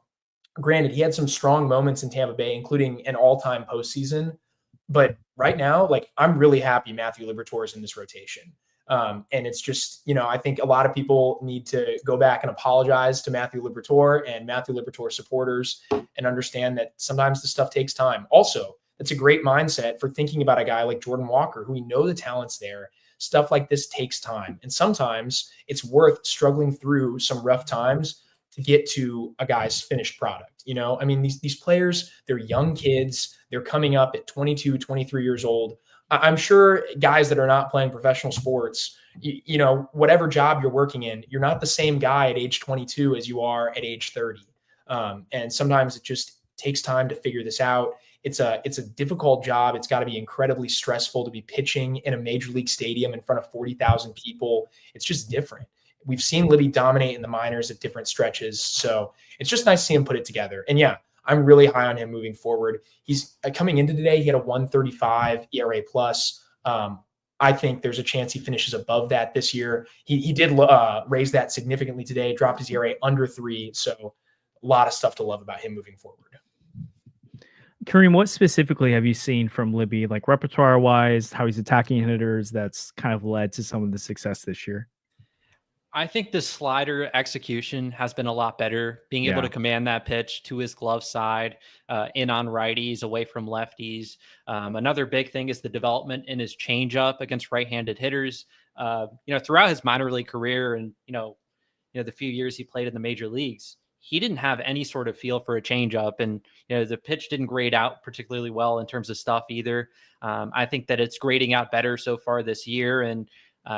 Granted, he had some strong moments in Tampa Bay, including an all-time postseason. But right now, like, I'm really happy Matthew Liberatore is in this rotation. And it's just, I think a lot of people need to go back and apologize to Matthew Liberatore and Matthew Liberatore supporters and understand that sometimes the stuff takes time. Also, it's a great mindset for thinking about a guy like Jordan Walker, who we know the talent's there. Stuff like this takes time. And sometimes it's worth struggling through some rough times to get to a guy's finished product. I mean, these players, they're young kids. They're coming up at 22, 23 years old. I'm sure guys that are not playing professional sports, whatever job you're working in, you're not the same guy at age 22 as you are at age 30. And sometimes it just takes time to figure this out. It's a difficult job. It's got to be incredibly stressful to be pitching in a major league stadium in front of 40,000 people. It's just different. We've seen Libby dominate in the minors at different stretches. So it's just nice to see him put it together. And yeah, I'm really high on him moving forward. He's coming into today. He had a 1.35 ERA plus. I think there's a chance he finishes above that this year. He did raise that significantly today, dropped his ERA under 3. So a lot of stuff to love about him moving forward. Kareem, what specifically have you seen from Libby, like repertoire wise, how he's attacking hitters, that's kind of led to some of the success this year? I think the slider execution has been a lot better, being able to command that pitch to his glove side, in on righties, away from lefties. Another big thing is the development in his changeup against right-handed hitters. Throughout his minor league career and, the few years he played in the major leagues, he didn't have any sort of feel for a changeup, and the pitch didn't grade out particularly well in terms of stuff either. I think that it's grading out better so far this year, and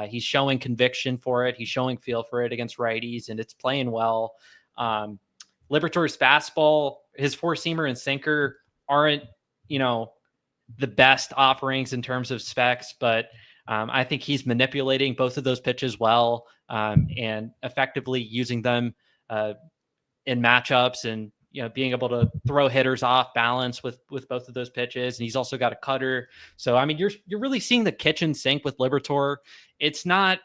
he's showing conviction for it. He's showing feel for it against righties, and it's playing well. Liberatore's fastball, his four-seamer and sinker aren't, the best offerings in terms of specs, but I think he's manipulating both of those pitches well, and effectively using them in matchups, and being able to throw hitters off balance with both of those pitches. And he's also got a cutter. So I mean, you're really seeing the kitchen sink with Liberatore. It's not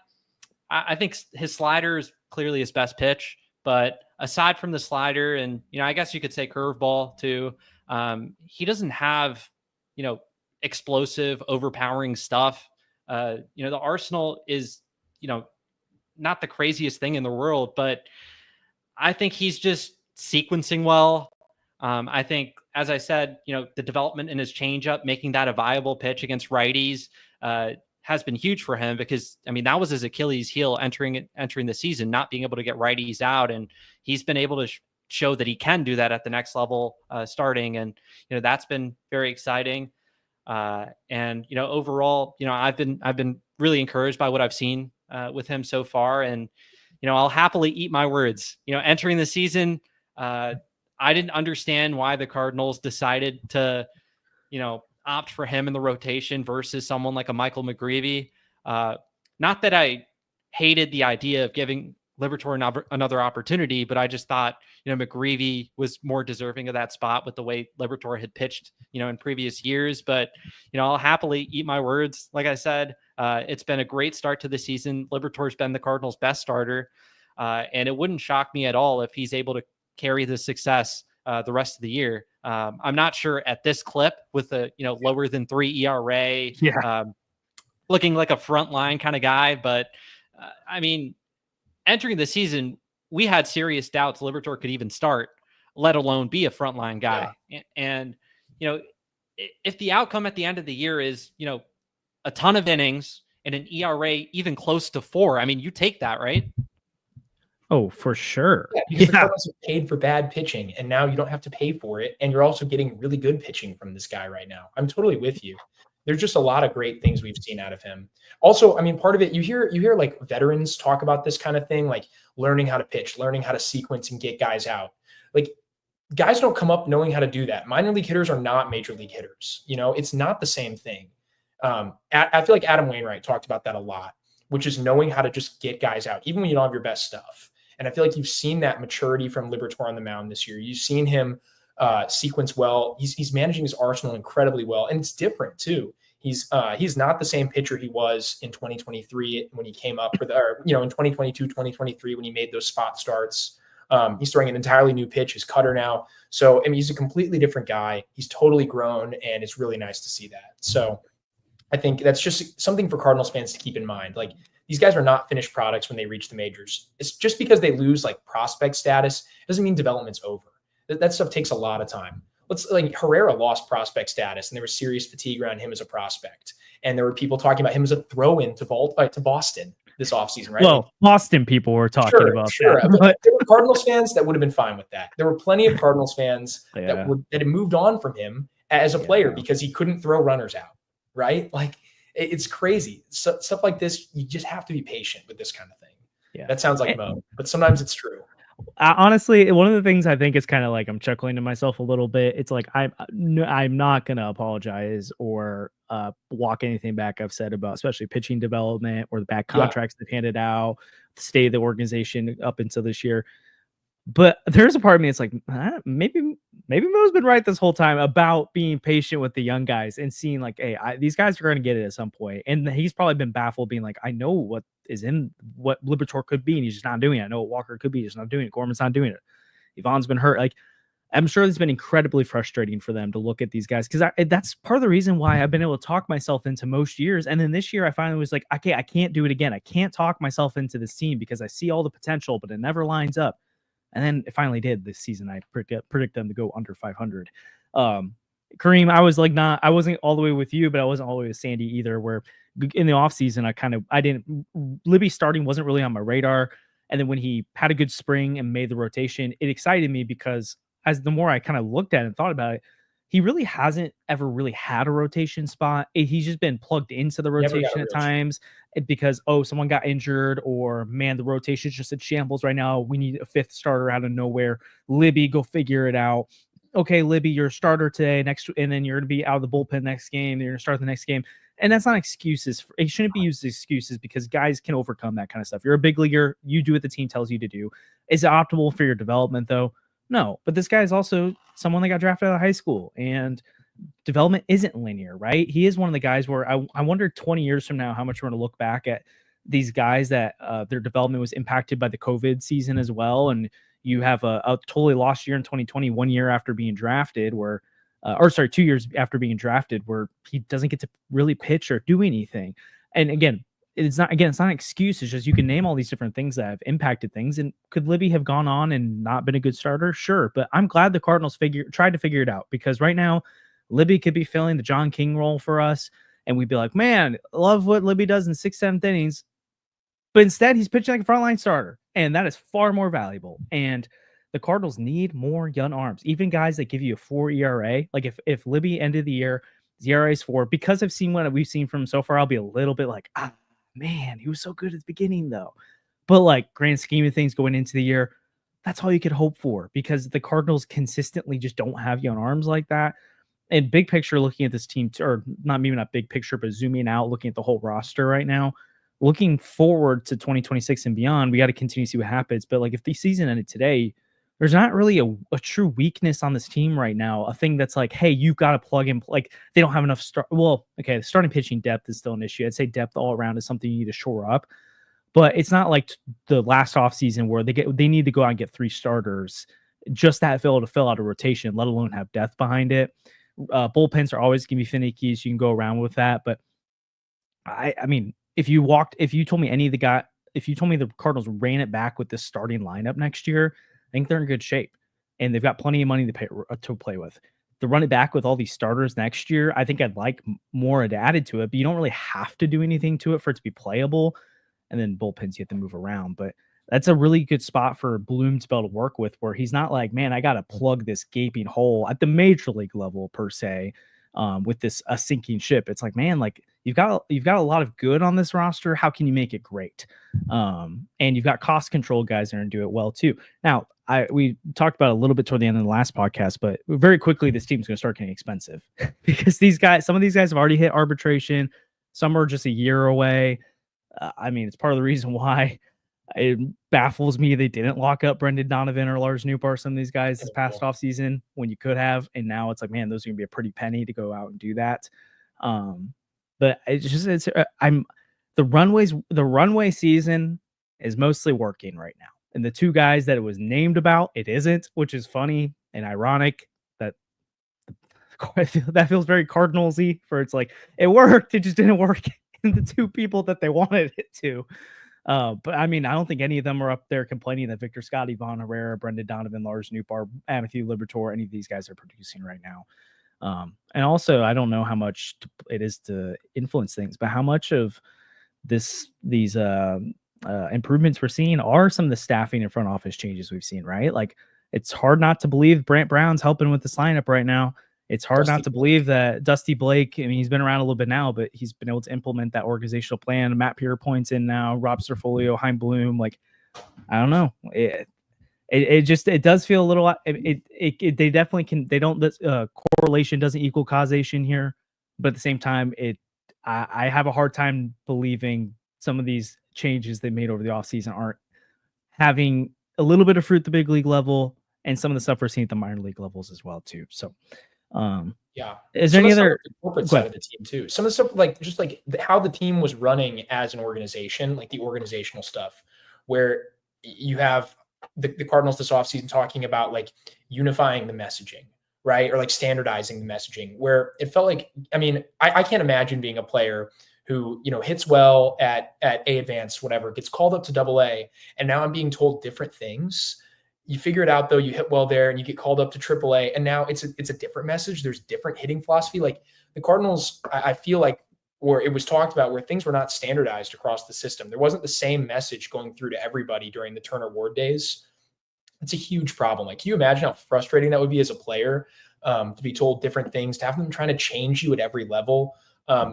I think his slider is clearly his best pitch, but aside from the slider and, I guess you could say curveball too, he doesn't have, explosive, overpowering stuff. The arsenal is, not the craziest thing in the world, but I think he's just sequencing well. I think, as I said, the development in his changeup, making that a viable pitch against righties, has been huge for him because, that was his Achilles heel entering the season, not being able to get righties out. And he's been able to show that he can do that at the next level starting. And, that's been very exciting. And, overall, I've been really encouraged by what I've seen with him so far. And, I'll happily eat my words, entering the season. I didn't understand why the Cardinals decided to, opt for him in the rotation versus someone like a Michael McGreevy. Not that I hated the idea of giving Liberatore another opportunity, but I just thought, McGreevy was more deserving of that spot with the way Liberatore had pitched, in previous years. But, I'll happily eat my words. Like I said, it's been a great start to the season. Liberatore's been the Cardinals' best starter. And it wouldn't shock me at all if he's able to carry the success the rest of the year. I'm not sure at this clip with a lower than 3 ERA, looking like a frontline kind of guy. But entering the season, we had serious doubts Liberatore could even start, let alone be a frontline guy. Yeah. And if the outcome at the end of the year is a ton of innings and an ERA even close to 4, you take that, right? Oh, for sure. Yeah, because the Cardinals have paid for bad pitching, and now you don't have to pay for it, and you're also getting really good pitching from this guy right now. I'm totally with you. There's just a lot of great things we've seen out of him. Also, part of it, you hear like veterans talk about this kind of thing, like learning how to pitch, learning how to sequence and get guys out. Like, guys don't come up knowing how to do that. Minor league hitters are not major league hitters. It's not the same thing. I feel like Adam Wainwright talked about that a lot, which is knowing how to just get guys out, even when you don't have your best stuff. And I feel like you've seen that maturity from Liberatore on the mound this year. You've seen him sequence well. He's managing his arsenal incredibly well, and it's different too. He's not the same pitcher he was in 2023 when he came up, in 2022, 2023 when he made those spot starts. He's throwing an entirely new pitch, his cutter now. So he's a completely different guy. He's totally grown, and it's really nice to see that. So I think that's just something for Cardinals fans to keep in mind. Like, these guys are not finished products when they reach the majors. It's just because they lose like prospect status doesn't mean development's over. That stuff takes a lot of time. Herrera lost prospect status, and there was serious fatigue around him as a prospect. And there were people talking about him as a throw-in to Boston this offseason, right? Well, Boston people were talking about that. But there were Cardinals fans that would have been fine with that. There were plenty of Cardinals fans that had moved on from him as a player because he couldn't throw runners out, right? Like, it's crazy. Stuff like this, you just have to be patient with this kind of thing. Yeah, that sounds like Mo, but sometimes it's true. Honestly, one of the things I think is kind of like I'm chuckling to myself a little bit. It's like I'm not gonna apologize or walk anything back I've said about especially pitching development or the bad contracts they've handed out, the state of the organization up until this year. But there's a part of me that's like, maybe Mo's been right this whole time about being patient with the young guys and seeing like, hey, these guys are going to get it at some point. And he's probably been baffled being like, I know what is in what Liberatore could be, and he's just not doing it. I know what Walker could be, he's just not doing it. Gorman's not doing it. Ivan's been hurt. Like, I'm sure it's been incredibly frustrating for them to look at these guys because that's part of the reason why I've been able to talk myself into most years. And then this year I finally was like, okay, I can't do it again. I can't talk myself into this team because I see all the potential, but it never lines up. And then it finally did this season. I predict them to go under 500. Kareem, I wasn't all the way with you, but I wasn't all the way with Sandy either, where in the offseason, Libby starting wasn't really on my radar. And then when he had a good spring and made the rotation, it excited me because as the more I kind of looked at it and thought about it, he really hasn't ever really had a rotation spot. He's just been plugged into the rotation at times because, someone got injured or, man, the rotation's just in shambles right now. We need a fifth starter out of nowhere. Libby, go figure it out. Okay, Libby, you're a starter today, and then you're going to be out of the bullpen next game. You're going to start the next game. And that's not excuses. It shouldn't be used as excuses because guys can overcome that kind of stuff. You're a big leaguer. You do what the team tells you to do. Is it optimal for your development, though? No, but this guy is also someone that got drafted out of high school, and development isn't linear, right? He is one of the guys where I wonder 20 years from now how much we're going to look back at these guys that their development was impacted by the COVID season as well. And you have a totally lost year in 2020, 1 year after being drafted, where, 2 years after being drafted, where he doesn't get to really pitch or do anything. And again, it's not an excuse. It's just you can name all these different things that have impacted things. And could Libby have gone on and not been a good starter? Sure. But I'm glad the Cardinals tried to figure it out, because right now Libby could be filling the John King role for us. And we'd be like, man, love what Libby does in 6th, 7th innings. But instead, he's pitching like a frontline starter. And that is far more valuable. And the Cardinals need more young arms, even guys that give you a 4 ERA. Like if Libby ended the year, his ERA is 4, because I've seen what we've seen from him so far, I'll be a little bit like, man, he was so good at the beginning though. But like grand scheme of things going into the year, that's all you could hope for, because the Cardinals consistently just don't have young arms like that. And big picture, looking at this team, or maybe not big picture, but zooming out, looking at the whole roster right now, looking forward to 2026 and beyond, we got to continue to see what happens. But like if the season ended today, there's not really a true weakness on this team right now. A thing that's like, hey, you've got to plug in. Like they don't have enough the starting pitching depth is still an issue. I'd say depth all around is something you need to shore up. But it's not like the last offseason where they need to go out and get 3 starters, just that to fill out a rotation, let alone have depth behind it. Bullpens are always going to be finicky, so you can go around with that. But I mean, if you told me the Cardinals ran it back with this starting lineup next year, I think they're in good shape, and they've got plenty of money to play with. To run it back with all these starters next year, I think I'd like more added to it, but you don't really have to do anything to it for it to be playable. And then bullpens, you have to move around, but that's a really good spot for Bloom to be able to work with, where he's not like, man, I got to plug this gaping hole at the major league level per se, with a sinking ship. It's like, man, like you've got a lot of good on this roster. How can you make it great? And you've got cost control guys that are going to do it well too. Now, we talked about it a little bit toward the end of the last podcast, but very quickly this team's going to start getting expensive because some of these guys have already hit arbitration. Some are just a year away. I mean, it's part of the reason why it baffles me they didn't lock up Brendan Donovan or Lars Nootbaar, some of these guys this past offseason, when you could have. And now it's like, man, those are going to be a pretty penny to go out and do that. But the runway season is mostly working right now. And the 2 guys that it was named about, it isn't, which is funny and ironic. That feels very Cardinals-y, for it's like, it worked, it just didn't work in the 2 people that they wanted it to. But I mean, I don't think any of them are up there complaining that Victor Scott, Ivan Herrera, Brendan Donovan, Lars Nootbaar, Matthew Liberatore, any of these guys are producing right now. And also, I don't know how much it is to influence things, but how much of these improvements we're seeing are some of the staffing and front office changes we've seen, right? Like, it's hard not to believe Brant Brown's helping with this lineup right now. It's hard not to believe that Dusty Blake, I mean, he's been around a little bit now, but he's been able to implement that organizational plan. Matt Pierpoint's in now, Rob Cerfolio, Chaim Bloom. Like, I don't know. It does feel a little, they definitely can, they don't, correlation doesn't equal causation here. But at the same time, I have a hard time believing some of these changes they made over the offseason aren't having a little bit of fruit at the big league level, and some of the stuff we're seeing at the minor league levels as well too. So is there any other corporate side of the team too? Some of the stuff, like just like how the team was running as an organization, like the organizational stuff, where you have the Cardinals this offseason talking about like unifying the messaging, right? Or like standardizing the messaging, where it felt like, I mean, I can't imagine being a player who, you know, hits well at A advanced, whatever, gets called up to AA, and now I'm being told different things. You figure it out though, you hit well there and you get called up to AAA, and now it's a different message. There's different hitting philosophy. Like the Cardinals, I feel like, where it was talked about where things were not standardized across the system. There wasn't the same message going through to everybody during the Turner Ward days. It's a huge problem. Like, can you imagine how frustrating that would be as a player, to be told different things, to have them trying to change you at every level,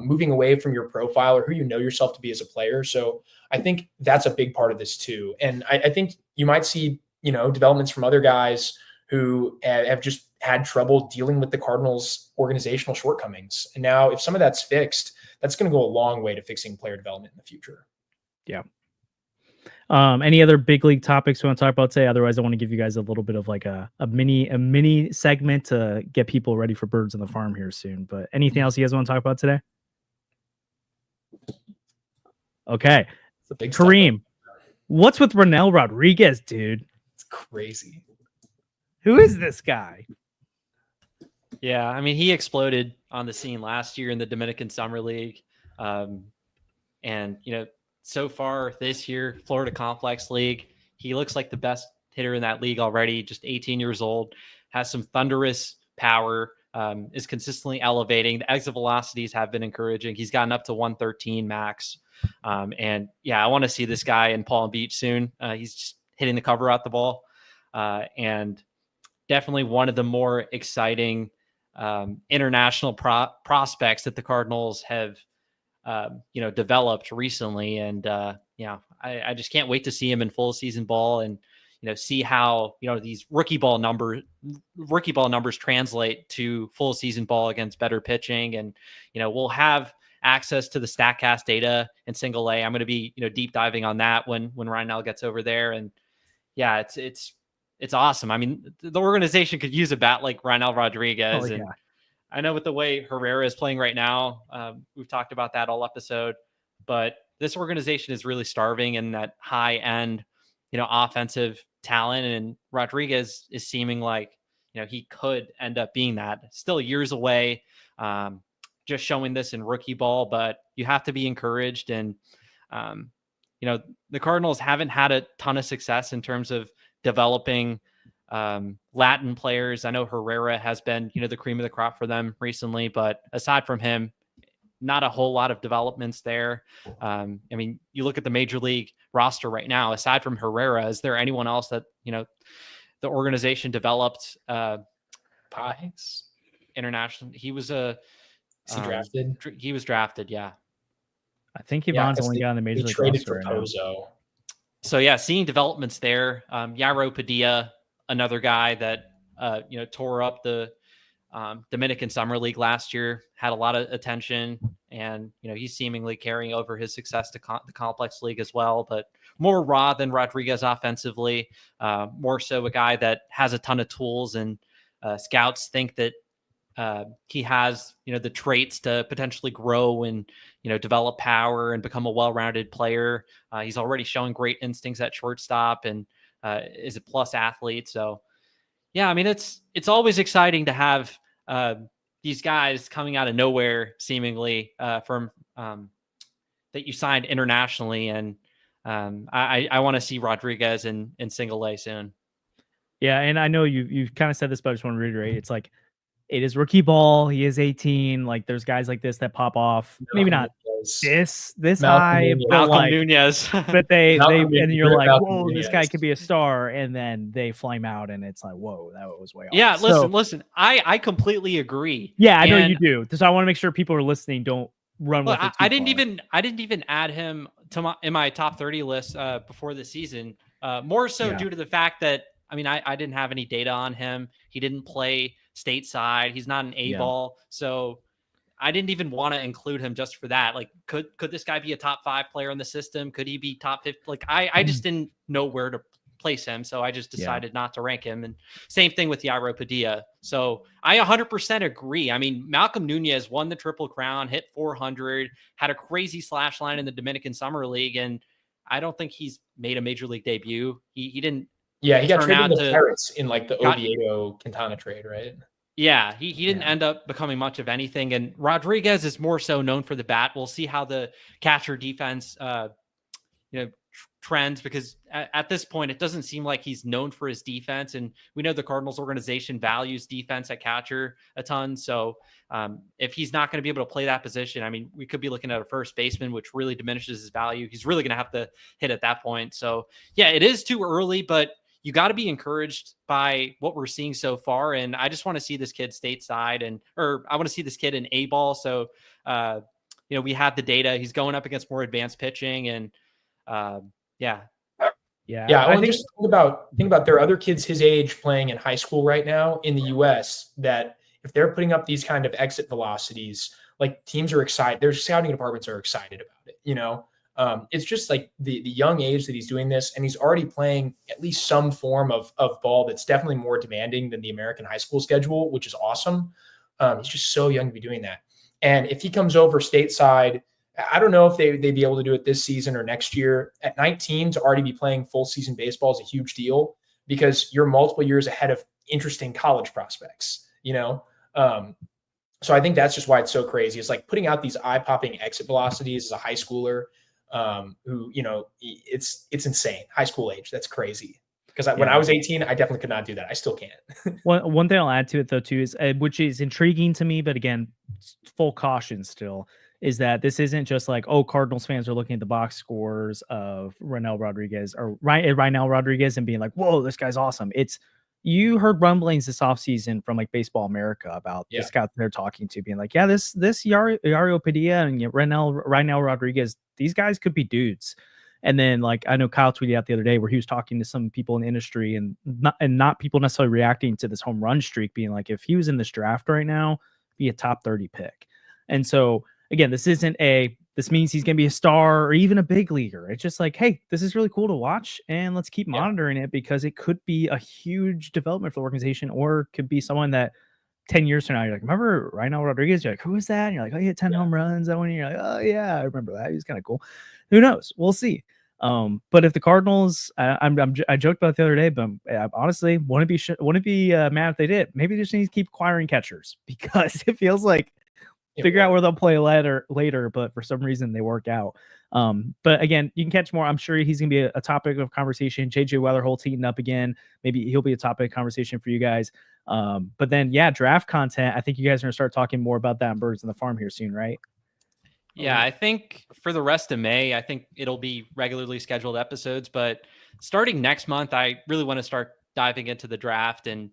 moving away from your profile or who you know yourself to be as a player. So I think that's a big part of this too. And I think you might see, you know, developments from other guys who have just had trouble dealing with the Cardinals' organizational shortcomings. And now if some of that's fixed, that's going to go a long way to fixing player development in the future. Yeah. Any other big league topics we want to talk about today? Otherwise, I want to give you guys a little bit of like a mini segment to get people ready for Birds on the Farm here soon. But anything else you guys want to talk about today? Okay. It's a big Kareem, what's with Ronel Rodriguez, dude? It's crazy. Who is this guy? Yeah, I mean, he exploded on the scene last year in the Dominican Summer League. And, so far this year, Florida Complex League, he looks like the best hitter in that league already, just 18 years old, has some thunderous power, is consistently elevating. The exit velocities have been encouraging. He's gotten up to 113 max. And yeah, I want to see this guy in Palm Beach soon. He's just hitting the cover out the ball. And definitely one of the more exciting international prospects that the Cardinals have developed recently. And I just can't wait to see him in full season ball and see how these rookie ball numbers translate to full season ball against better pitching. And we'll have access to the StatCast data in single A. I'm going to be deep diving on that when Rynel gets over there. And yeah, it's awesome. I mean, the organization could use a bat like Rynel Rodriguez. And I know with the way Herrera is playing right now, we've talked about that all episode, but this organization is really starving in that high end, offensive talent. And Rodriguez is seeming like, he could end up being that. Still years away, just showing this in rookie ball, but you have to be encouraged. And, the Cardinals haven't had a ton of success in terms of developing Latin players. I know Herrera has been, the cream of the crop for them recently, but aside from him, not a whole lot of developments there. I mean, you look at the major league roster right now, aside from Herrera, is there anyone else that, the organization developed Pies international? He was drafted. He was drafted. Yeah. I think Ivan's only got on the major league traded roster for Pozo. So yeah, seeing developments there. Yairo Padilla, another guy that tore up the Dominican Summer League last year, had a lot of attention, and he's seemingly carrying over his success to the Complex League as well. But more raw than Rodriguez offensively, more so a guy that has a ton of tools, and scouts think that he has the traits to potentially grow and develop power and become a well-rounded player. He's already showing great instincts at shortstop and is a plus athlete. So yeah, I mean, it's always exciting to have these guys coming out of nowhere, seemingly from that you signed internationally. And I want to see Rodriguez in single A soon. Yeah, and I know you've kind of said this, but I just want to reiterate. It's like, it is rookie ball. He is 18. Like, there's guys like this that pop off. Maybe not this high, but Malcolm Nunez. But they and you're like, whoa, this guy could be a star, and then they flame out, and it's like, whoa, that was way off. Yeah, listen. I completely agree. Yeah, I know you do. So I want to make sure people are listening. Don't run with it. I didn't even add him to in my top 30 list before the season. More so due to the fact that I didn't have any data on him. He didn't play stateside. He's not an A-ball. So I didn't even want to include him just for that. Like, could this guy be a top 5 player in the system? Could he be top 50? Like, I just didn't know where to place him. So I just decided not to rank him. And same thing with Yairo Padilla. So I 100% agree. I mean, Malcolm Nunez won the Triple Crown, hit 400, had a crazy slash line in the Dominican Summer League. And I don't think he's made a major league debut. He didn't. Yeah, he got traded to the Pirates in like the Oviedo Quintana trade, right? Yeah, he didn't end up becoming much of anything. And Rodriguez is more so known for the bat. We'll see how the catcher defense, trends, because at this point, it doesn't seem like he's known for his defense. And we know the Cardinals organization values defense at catcher a ton. So if he's not going to be able to play that position, we could be looking at a first baseman, which really diminishes his value. He's really going to have to hit at that point. So yeah, it is too early, but you got to be encouraged by what we're seeing so far. And I just want to see this kid stateside, or I want to see this kid in A-ball. So, we have the data. He's going up against more advanced pitching, and I think about there are other kids his age playing in high school right now in the US that if they're putting up these kind of exit velocities, like, teams are excited. Their scouting departments are excited about it. It's just like the young age that he's doing this, and he's already playing at least some form of ball that's definitely more demanding than the American high school schedule, which is awesome. He's just so young to be doing that. And if he comes over stateside, I don't know if they'd be able to do it this season or next year. At 19, to already be playing full season baseball is a huge deal because you're multiple years ahead of interesting college prospects, So I think that's just why it's so crazy. It's like putting out these eye-popping exit velocities as a high schooler who, it's insane. High school age. That's crazy. Because when I was 18, I definitely could not do that. I still can't. One thing I'll add to it, though, too, is which is intriguing to me, but again, full caution still, is that this isn't just like, oh, Cardinals fans are looking at the box scores of Rynel Rodriguez and being like, whoa, this guy's awesome. You heard rumblings this offseason from like Baseball America about this guy they're talking to being like, yeah, this Yariel Padilla and Rynel Rodriguez, these guys could be dudes. And then like I know Kyle tweeted out the other day where he was talking to some people in the industry and not people necessarily reacting to this home run streak, being like, if he was in this draft right now, be a top 30 pick. And so again, this means he's going to be a star or even a big leaguer. It's just like, hey, this is really cool to watch and let's keep monitoring it because it could be a huge development for the organization or could be someone that 10 years from now, you're like, remember Rynel Rodriguez? You're like, who is that? And you're like, oh, he had 10 home runs that one. You're like, oh yeah, I remember that. He's kind of cool. Who knows? We'll see. But if the Cardinals, I joked about it the other day, but I honestly wouldn't be mad if they did. Maybe they just need to keep acquiring catchers because it feels like figure out where they'll play later, but for some reason they work out. But again, you can catch more. I'm sure he's gonna be a topic of conversation. JJ Weatherholt heating up again. Maybe he'll be a topic of conversation for you guys. But then draft content. I think you guys are gonna start talking more about that in Birds on the Farm here soon, right? Yeah, I think for the rest of May, I think it'll be regularly scheduled episodes. But starting next month, I really want to start diving into the draft and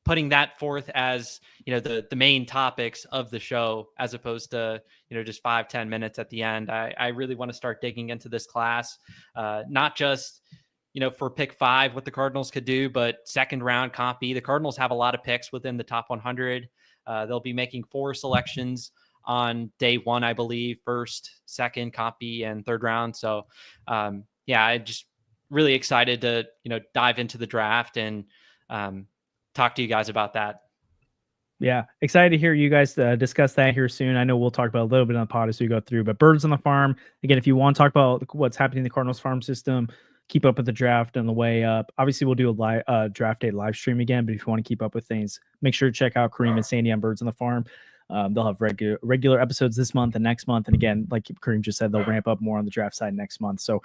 putting that forth as, the main topics of the show, as opposed to, just 5-10 minutes at the end. I really want to start digging into this class, not just, for pick 5, what the Cardinals could do, but second round comp B. The Cardinals have a lot of picks within the top 100. They'll be making 4 selections on day 1, I believe, first, second, comp B, and third round. So, I just really excited to, dive into the draft and talk to you guys about that. Yeah, excited to hear you guys discuss that here soon. I know we'll talk about a little bit on the pod as we go through, but Birds on the Farm, again, if you want to talk about what's happening in the Cardinals farm system, keep up with the draft on the way up. Obviously, we'll do a draft day live stream again, but if you want to keep up with things, make sure to check out Kareem and Sandy on Birds on the Farm. They'll have regular episodes this month and next month. And again, like Kareem just said, they'll ramp up more on the draft side next month. So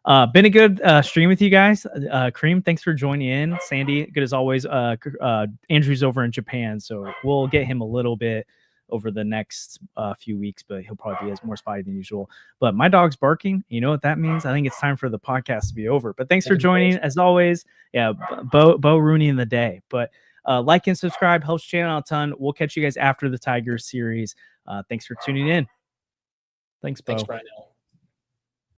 been a good stream with you guys. Kareem, thanks for joining in. Sandy, good as always. Andrew's over in Japan, so we'll get him a little bit over the next few weeks, but he'll probably be more spotty than usual. But my dog's barking. You know what that means? I think it's time for the podcast to be over. But thanks for joining, as always. Yeah, Bo Rooney in the day. But like and subscribe, helps channel a ton. We'll catch you guys after the Tigers series. Thanks for tuning in. Thanks, Bo. Thanks, Brian.